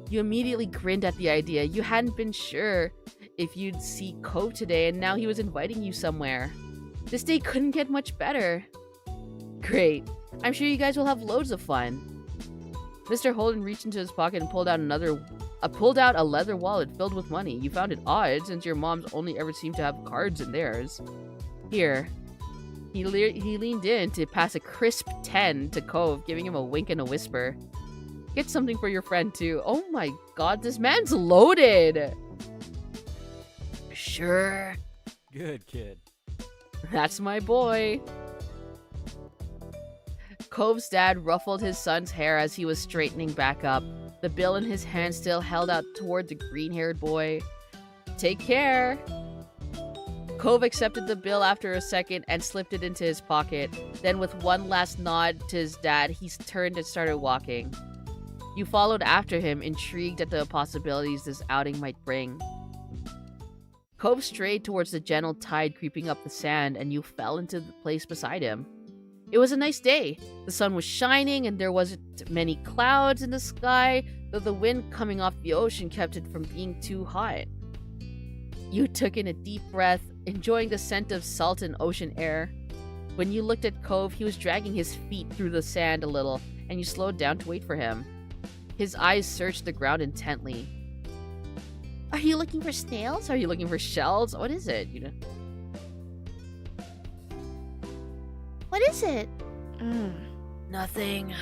You immediately grinned at the idea. You hadn't been sure if you'd see Cove today, and now he was inviting you somewhere. This day couldn't get much better. Great. I'm sure you guys will have loads of fun. Mr. Holden reached into his pocket and pulled out a leather wallet filled with money. You found it odd, since your moms only ever seemed to have cards in theirs. Here. He leaned in to pass a crisp 10 to Cove, giving him a wink and a whisper. Get something for your friend, too. Oh my god, this man's loaded! Sure. Good kid. That's my boy. Cove's dad ruffled his son's hair as he was straightening back up, the bill in his hand still held out toward the green-haired boy. Take care. Cove accepted the bill after a second and slipped it into his pocket. Then with one last nod to his dad, he turned and started walking. You followed after him, intrigued at the possibilities this outing might bring. Cove strayed towards the gentle tide creeping up the sand, and you fell into the place beside him. It was a nice day. The sun was shining, and there wasn't many clouds in the sky, though the wind coming off the ocean kept it from being too hot. You took in a deep breath, enjoying the scent of salt and ocean air. When you looked at Cove, he was dragging his feet through the sand a little, and you slowed down to wait for him. His eyes searched the ground intently. Are you looking for snails? Are you looking for shells? What is it? What is it? Nothing.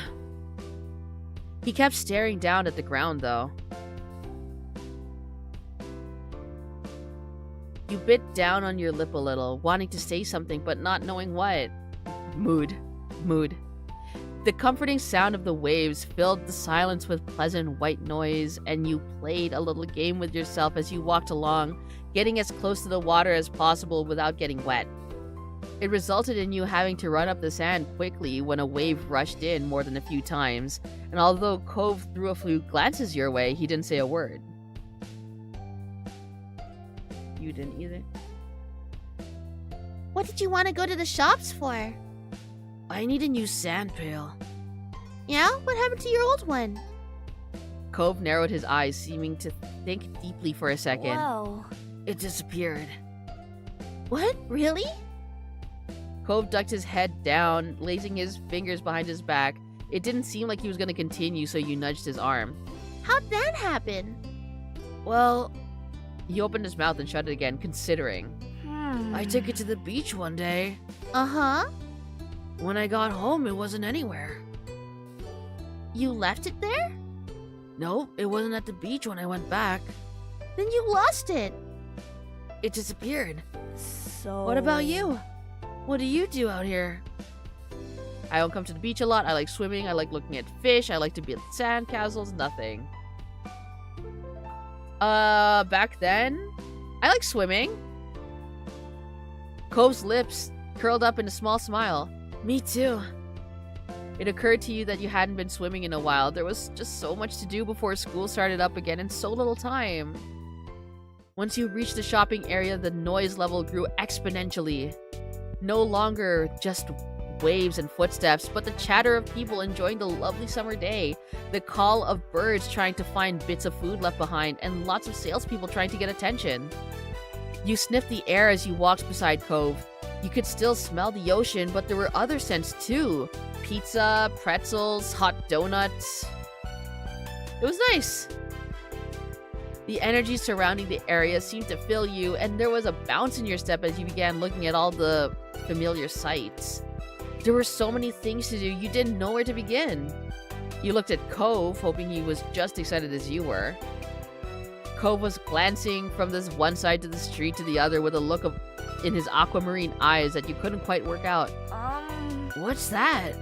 He kept staring down at the ground, though. You bit down on your lip a little, wanting to say something, but not knowing what. Mood. The comforting sound of the waves filled the silence with pleasant white noise, and you played a little game with yourself as you walked along, getting as close to the water as possible without getting wet. It resulted in you having to run up the sand quickly when a wave rushed in more than a few times, and although Cove threw a few glances your way, he didn't say a word. You didn't either? What did you want to go to the shops for? I need a new sand pail. Yeah? What happened to your old one? Cove narrowed his eyes, seeming to think deeply for a second. Whoa. It disappeared. What? Really? Cove ducked his head down, lazing his fingers behind his back. It didn't seem like he was going to continue, so you nudged his arm. How'd that happen? Well, he opened his mouth and shut it again, considering. I Hmm. took it to the beach one day. Uh-huh. When I got home, it wasn't anywhere. You left it there? No, it wasn't at the beach when I went back. Then you lost it. It disappeared. So. What about you? What do you do out here? I don't come to the beach a lot. I like swimming. I like looking at fish. I like to build sand castles. Nothing. Back then, I like swimming. Cove's lips curled up in a small smile. Me too. It occurred to you that you hadn't been swimming in a while. There was just so much to do before school started up again and so little time. Once you reached the shopping area, the noise level grew exponentially. No longer just waves and footsteps, but the chatter of people enjoying the lovely summer day, the call of birds trying to find bits of food left behind, and lots of salespeople trying to get attention. You sniffed the air as you walked beside Cove. You could still smell the ocean, but there were other scents too. Pizza, pretzels, hot donuts. It was nice. The energy surrounding the area seemed to fill you, and there was a bounce in your step as you began looking at all the familiar sights. There were so many things to do, you didn't know where to begin. You looked at Cove, hoping he was just excited as you were. Cove was glancing from this one side to the street to the other with a look in his aquamarine eyes that you couldn't quite work out. What's that?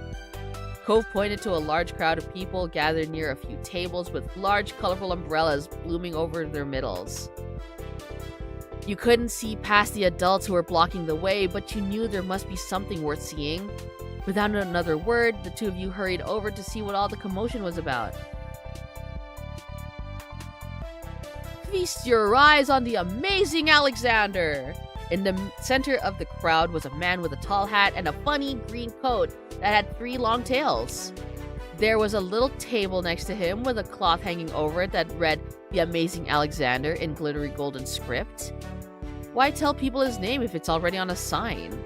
Cove pointed to a large crowd of people gathered near a few tables with large, colorful umbrellas blooming over their middles. You couldn't see past the adults who were blocking the way, but you knew there must be something worth seeing. Without another word, the two of you hurried over to see what all the commotion was about. Feast your eyes on the amazing Alexander! In the center of the crowd was a man with a tall hat and a funny green coat that had 3 long tails. There was a little table next to him with a cloth hanging over it that read "The Amazing Alexander" in glittery golden script. Why tell people his name if it's already on a sign?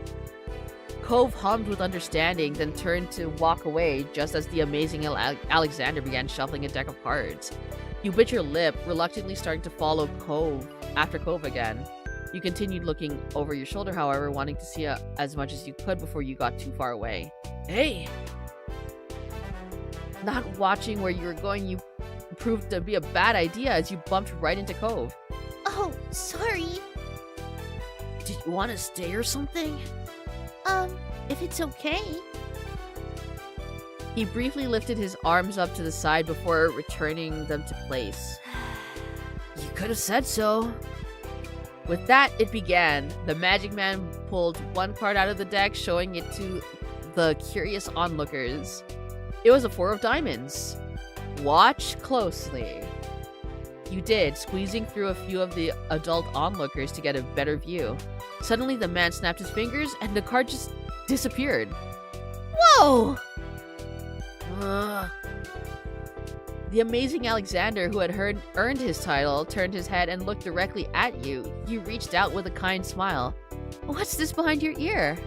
Cove hummed with understanding, then turned to walk away just as the amazing Alexander began shuffling a deck of cards. You bit your lip, reluctantly starting to follow after Cove again. You continued looking over your shoulder, however, wanting to see as much as you could before you got too far away. Hey! Not watching where you were going, you proved to be a bad idea as you bumped right into Cove. Oh, sorry. Did you want to stay or something? If it's okay. He briefly lifted his arms up to the side before returning them to place. You could have said so. With that, it began. The magic man pulled one card out of the deck, showing it to the curious onlookers. It was a 4 of diamonds. Watch closely. You did, squeezing through a few of the adult onlookers to get a better view. Suddenly, the man snapped his fingers, and the card just disappeared. Whoa! The amazing Alexander, who had earned his title, turned his head and looked directly at you. You reached out with a kind smile. What's this behind your ear?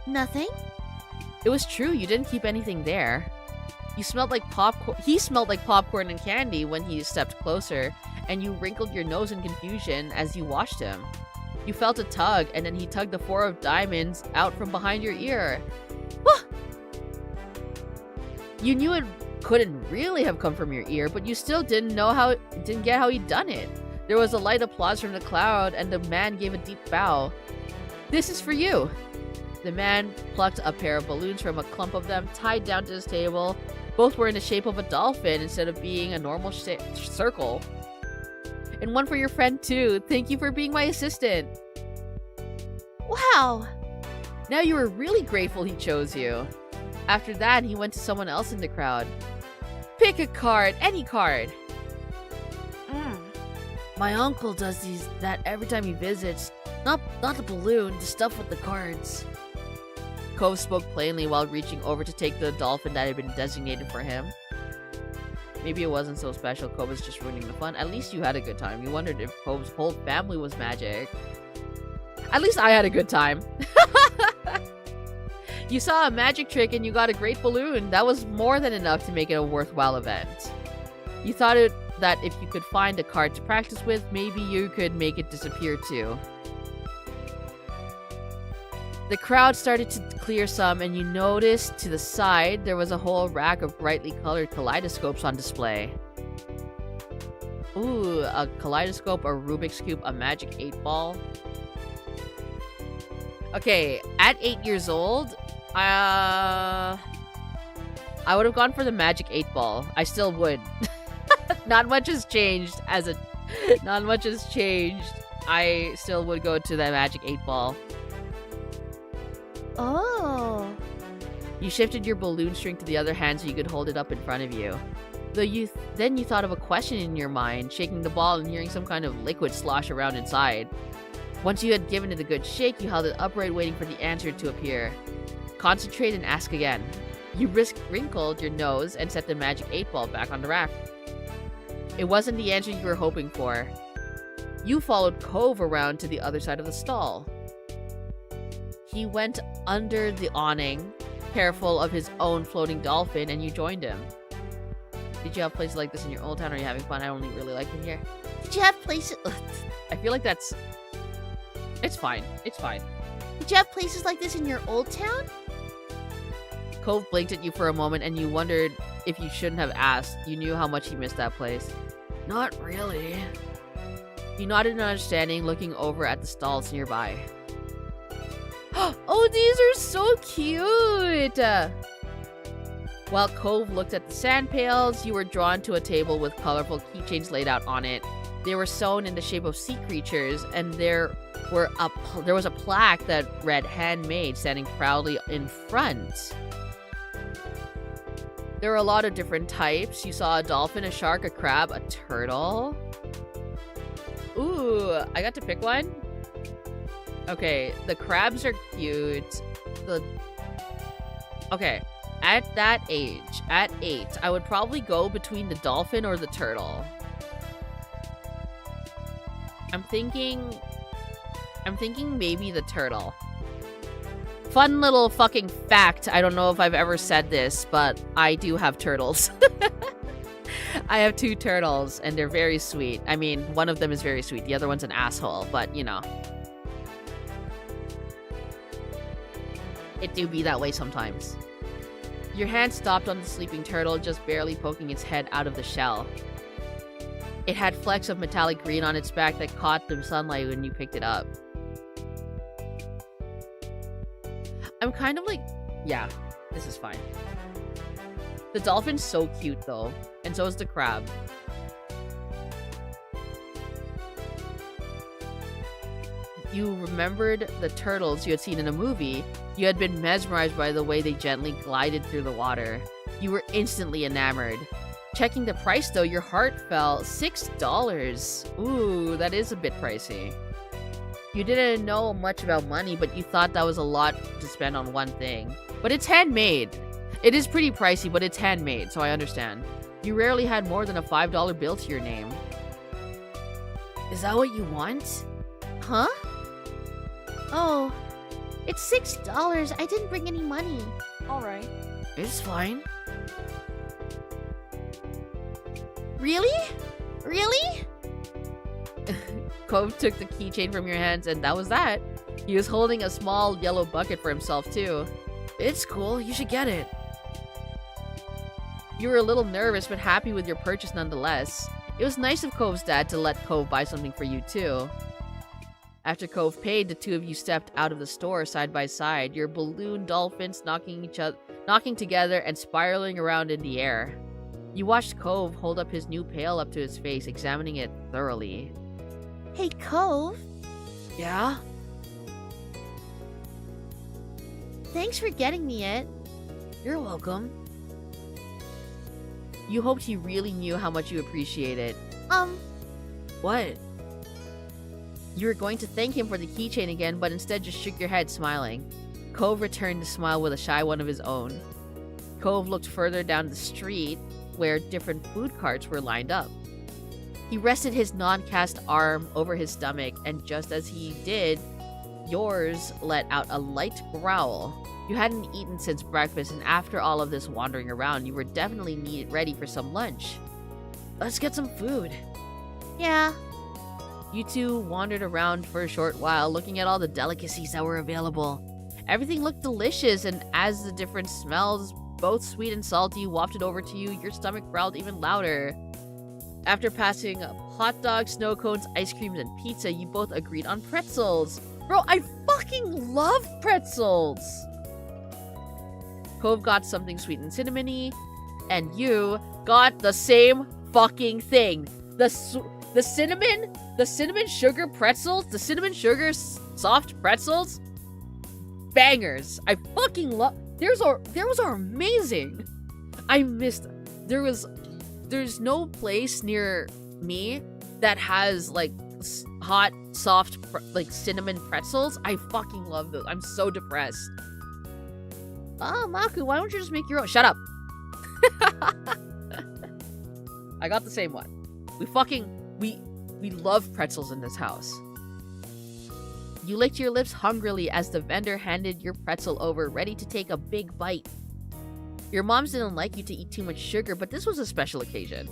Nothing? It was true, you didn't keep anything there. You smelled like popcorn. He smelled like popcorn and candy when he stepped closer, and you wrinkled your nose in confusion as you watched him. You felt a tug, and then he tugged the 4 of diamonds out from behind your ear. You knew it couldn't really have come from your ear, but you still didn't get how he'd done it. There was a light applause from the crowd, and the man gave a deep bow. This is for you. The man plucked a pair of balloons from a clump of them, tied down to his table. Both were in the shape of a dolphin instead of being a normal circle. And one for your friend too. Thank you for being my assistant. Wow! Now you were really grateful he chose you. After that, he went to someone else in the crowd. Pick a card, any card. My uncle does that every time he visits. Not the balloon, the stuff with the cards. Cove spoke plainly while reaching over to take the dolphin that had been designated for him. Maybe it wasn't so special. Cove was just ruining the fun. At least you had a good time. You wondered if Cove's whole family was magic. At least I had a good time. You saw a magic trick and you got a great balloon. That was more than enough to make it a worthwhile event. You thought that if you could find a card to practice with, maybe you could make it disappear too. The crowd started to clear some, and you noticed to the side there was a whole rack of brightly colored kaleidoscopes on display. Ooh, a kaleidoscope, a Rubik's Cube, a magic 8-ball. Okay, at 8 years old, I would have gone for the Magic 8 Ball. I still would. Not much has changed not much has changed. I still would go to the Magic 8 Ball. Oh. You shifted your balloon string to the other hand so you could hold it up in front of you. Then you thought of a question in your mind, shaking the ball and hearing some kind of liquid slosh around inside. Once you had given it a good shake, you held it upright waiting for the answer to appear. Concentrate and ask again. You wrinkled your nose and set the Magic 8 Ball back on the rack. It wasn't the answer you were hoping for. You followed Cove around to the other side of the stall. He went under the awning, careful of his own floating dolphin, and you joined him. Did you have places like this in your old town, or are you having fun? I only really like it here. Did you have places? I feel like that's... It's fine. It's fine. Did you have places like this in your old town? Cove blinked at you for a moment, and you wondered if you shouldn't have asked. You knew how much he missed that place. Not really. You nodded in understanding, looking over at the stalls nearby. Oh, these are so cute! While Cove looked at the sand pails, you were drawn to a table with colorful keychains laid out on it. They were sewn in the shape of sea creatures, and there was a plaque that read "Handmade" standing proudly in front. There were a lot of different types. You saw a dolphin, a shark, a crab, a turtle. Ooh, I got to pick one? Okay, the crabs are cute. Okay, at that age, at 8, I would probably go between the dolphin or the turtle. I'm thinking maybe the turtle. Fun little fucking fact, I don't know if I've ever said this, but I do have turtles. I have 2 turtles, and they're very sweet. I mean, one of them is very sweet, the other one's an asshole, but you know. It do be that way sometimes. Your hand stopped on the sleeping turtle, just barely poking its head out of the shell. It had flecks of metallic green on its back that caught the sunlight when you picked it up. I'm kind of like, yeah, this is fine. The dolphin's so cute though, and so is the crab. You remembered the turtles you had seen in a movie. You had been mesmerized by the way they gently glided through the water. You were instantly enamored. Checking the price though, your heart fell. $6. Ooh, that is a bit pricey. You didn't know much about money, but you thought that was a lot to spend on one thing. But it's handmade. It is pretty pricey, but it's handmade, so I understand. You rarely had more than a $5 bill to your name. Is that what you want? Huh? Oh, it's $6. I didn't bring any money. Alright. It's fine. Really? Really? Cove took the keychain from your hands, and that was that. He was holding a small yellow bucket for himself, too. It's cool. You should get it. You were a little nervous, but happy with your purchase nonetheless. It was nice of Cove's dad to let Cove buy something for you, too. After Cove paid, the 2 of you stepped out of the store side by side, your balloon dolphins knocking together and spiraling around in the air. You watched Cove hold up his new pail up to his face, examining it thoroughly. Hey, Cove. Yeah? Thanks for getting me it. You're welcome. You hoped he really knew how much you appreciate it. What? You were going to thank him for the keychain again, but instead just shook your head, smiling. Cove returned the smile with a shy one of his own. Cove looked further down the street, where different food carts were lined up. He rested his non-cast arm over his stomach, and just as he did, yours let out a light growl. You hadn't eaten since breakfast, and after all of this wandering around, you were definitely ready for some lunch. Let's get some food. Yeah. You two wandered around for a short while, looking at all the delicacies that were available. Everything looked delicious, and as the different smells, both sweet and salty, wafted over to you, your stomach growled even louder. After passing hot dogs, snow cones, ice creams, and pizza, you both agreed on pretzels. Bro, I fucking love pretzels! Cove got something sweet and cinnamony, and you got the same fucking thing. The cinnamon sugar pretzels, the cinnamon sugar soft pretzels, bangers. I fucking love. Those are amazing. I missed. There's no place near me that has like hot, soft, like cinnamon pretzels. I fucking love those. I'm so depressed. Oh, Maku, why don't you just make your own? Shut up. I got the same one. We love pretzels in this house. You licked your lips hungrily as the vendor handed your pretzel over, ready to take a big bite. Your moms didn't like you to eat too much sugar, but this was a special occasion.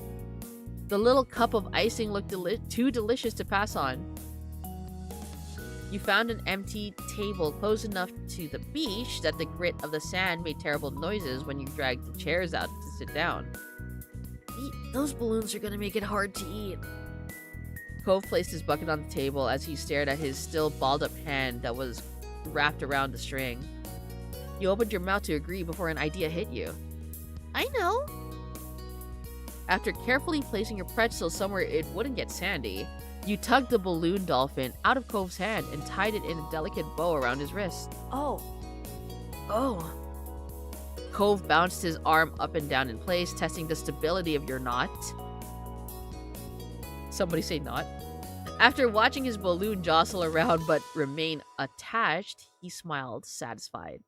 The little cup of icing looked too delicious to pass on. You found an empty table close enough to the beach that the grit of the sand made terrible noises when you dragged the chairs out to sit down. Those balloons are gonna make it hard to eat. Cove placed his bucket on the table as he stared at his still balled up hand that was wrapped around the string. You opened your mouth to agree before an idea hit you. I know. After carefully placing your pretzel somewhere it wouldn't get sandy, you tugged the balloon dolphin out of Cove's hand and tied it in a delicate bow around his wrist. Oh. Cove bounced his arm up and down in place, testing the stability of your knot. Somebody say knot. After watching his balloon jostle around but remain attached, he smiled, satisfied.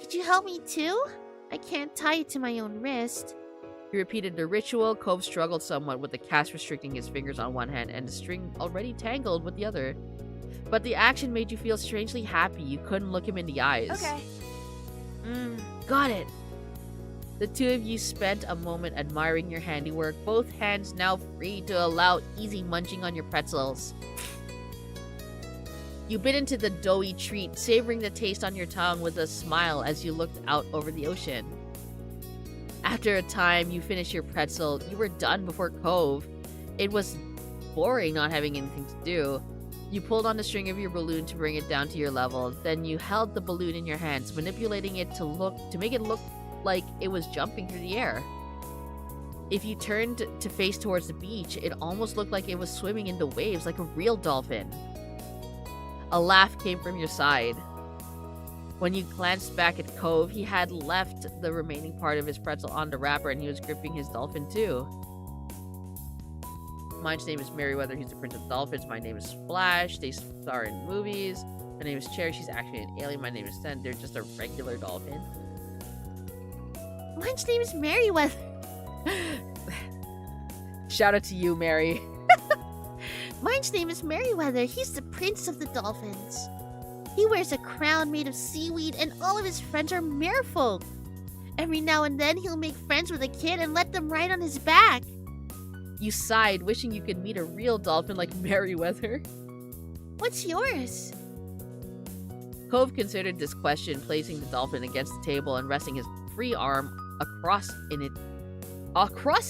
Could you help me too? I can't tie it to my own wrist. He repeated the ritual. Cove struggled somewhat with the cast restricting his fingers on one hand and the string already tangled with the other. But the action made you feel strangely happy. You couldn't look him in the eyes. Okay. Got it. The two of you spent a moment admiring your handiwork, both hands now free to allow easy munching on your pretzels. You bit into the doughy treat, savoring the taste on your tongue with a smile as you looked out over the ocean. After a time, you finished your pretzel. You were done before Cove. It was boring not having anything to do. You pulled on the string of your balloon to bring it down to your level. Then you held the balloon in your hands, manipulating it to make it look like it was jumping through the air. If you turned to face towards the beach, it almost looked like it was swimming in the waves like a real dolphin. A laugh came from your side. When you glanced back at Cove, he had left the remaining part of his pretzel on the wrapper and he was gripping his dolphin too. Mine's name is Merryweather, he's the Prince of Dolphins. My name is Splash, they star in movies. My name is Cherry, she's actually an alien. My name is Sen, they're just a regular dolphin. Mine's name is Merryweather. Shout out to you, Mary. Mine's name is Merryweather. He's the prince of the dolphins. He wears a crown made of seaweed and all of his friends are merfolk. Every now and then he'll make friends with a kid and let them ride on his back. You sighed, wishing you could meet a real dolphin like Merryweather. What's yours? Cove considered this question, placing the dolphin against the table and resting his free arm across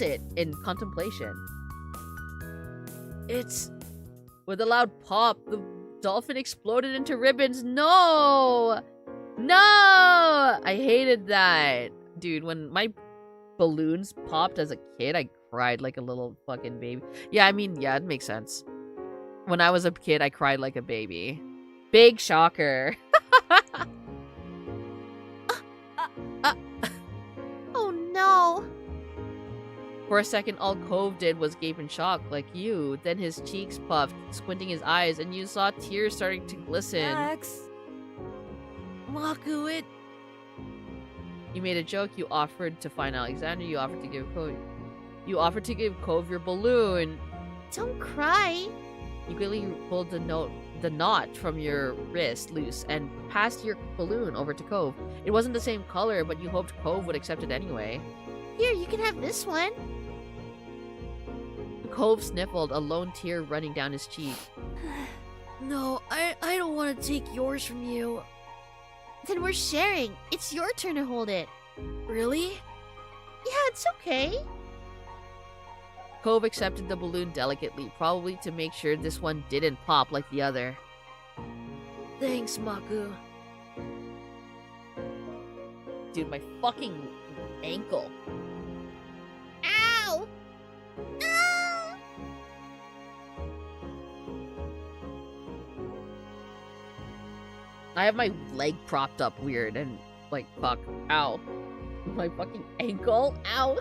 it in contemplation. With a loud pop, the dolphin exploded into ribbons. No! I hated that. Dude, when my balloons popped as a kid, I cried like a little fucking baby. Yeah, it makes sense. When I was a kid, I cried like a baby. Big shocker. Oh no. For a second, all Cove did was gape in shock, like you. Then his cheeks puffed, squinting his eyes, and you saw tears starting to glisten. Max. Maku, it... You made a joke. You offered to find Alexander. You offered to give Cove your balloon. Don't cry. You quickly pulled the knot from your wrist loose and passed your balloon over to Cove. It wasn't the same color, but you hoped Cove would accept it anyway. Here, you can have this one. Cove sniffled, a lone tear running down his cheek. No, I don't want to take yours from you. Then we're sharing. It's your turn to hold it. Really? Yeah, it's okay. Cove accepted the balloon delicately, probably to make sure this one didn't pop like the other. Thanks, Maku. Dude, my fucking ankle. Ow! No! I have my leg propped up weird and like, fuck. Ow. My fucking ankle. Ow.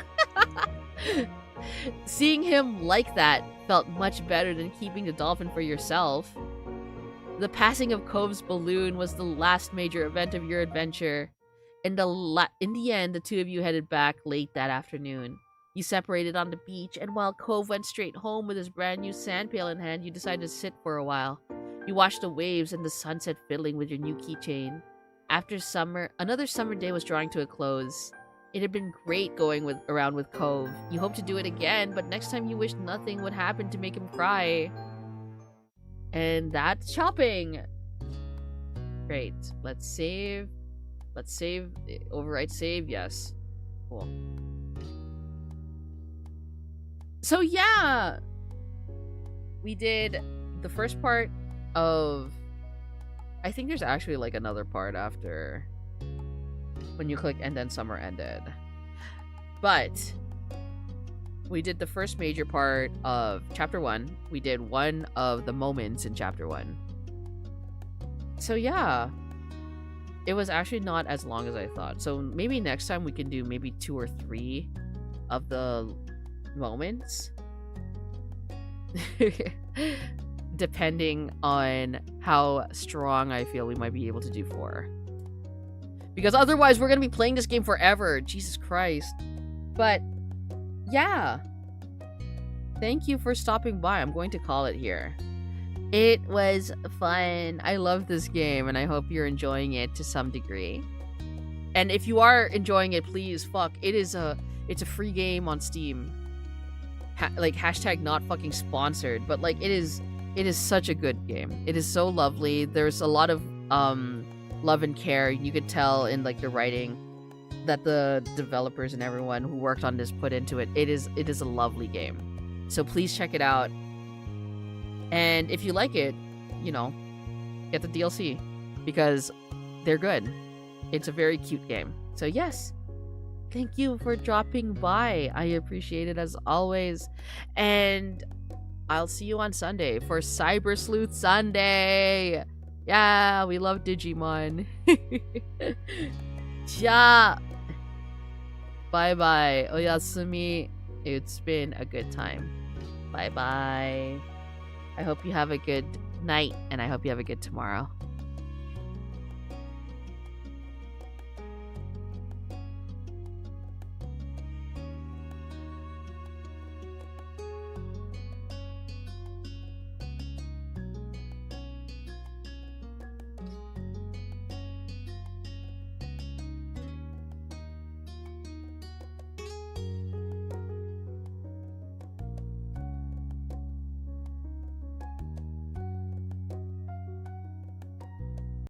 Seeing him like that felt much better than keeping the dolphin for yourself. The passing of Cove's balloon was the last major event of your adventure. In the end, the two of you headed back late that afternoon. You separated on the beach, and while Cove went straight home with his brand new sand pail in hand, you decided to sit for a while. You watched the waves and the sunset fiddling with your new keychain. After summer, another summer day was drawing to a close. It had been great going around with Cove. You hope to do it again, but next time you wished nothing would happen to make him cry. And that's shopping. Great. Let's save. Let's save. Overwrite save. Yes. Cool. So yeah, we did the first part of. I think there's actually like another part after when you click and then summer ended. But we did the first major part of chapter 1. We did one of the moments in chapter 1. So yeah, it was actually not as long as I thought. So maybe next time we can do maybe 2 or 3 of the moments. Depending on how strong I feel we might be able to do 4. Because otherwise we're going to be playing this game forever. Jesus Christ. But yeah. Thank you for stopping by. I'm going to call it here. It was fun. I love this game and I hope you're enjoying it to some degree. And if you are enjoying it, please it's a free game on Steam. Like hashtag not fucking sponsored, but like it is such a good game. It is so lovely. There's a lot of love and care. You could tell in like the writing that the developers and everyone who worked on this put into it. It is a lovely game. So please check it out. And if you like it, you know, get the DLC because they're good. It's a very cute game. So yes, thank you for dropping by. I appreciate it as always. And I'll see you on Sunday for Cyber Sleuth Sunday. Yeah, we love Digimon. Ja. Bye-bye. Oyasumi. It's been a good time. Bye-bye. I hope you have a good night, and I hope you have a good tomorrow.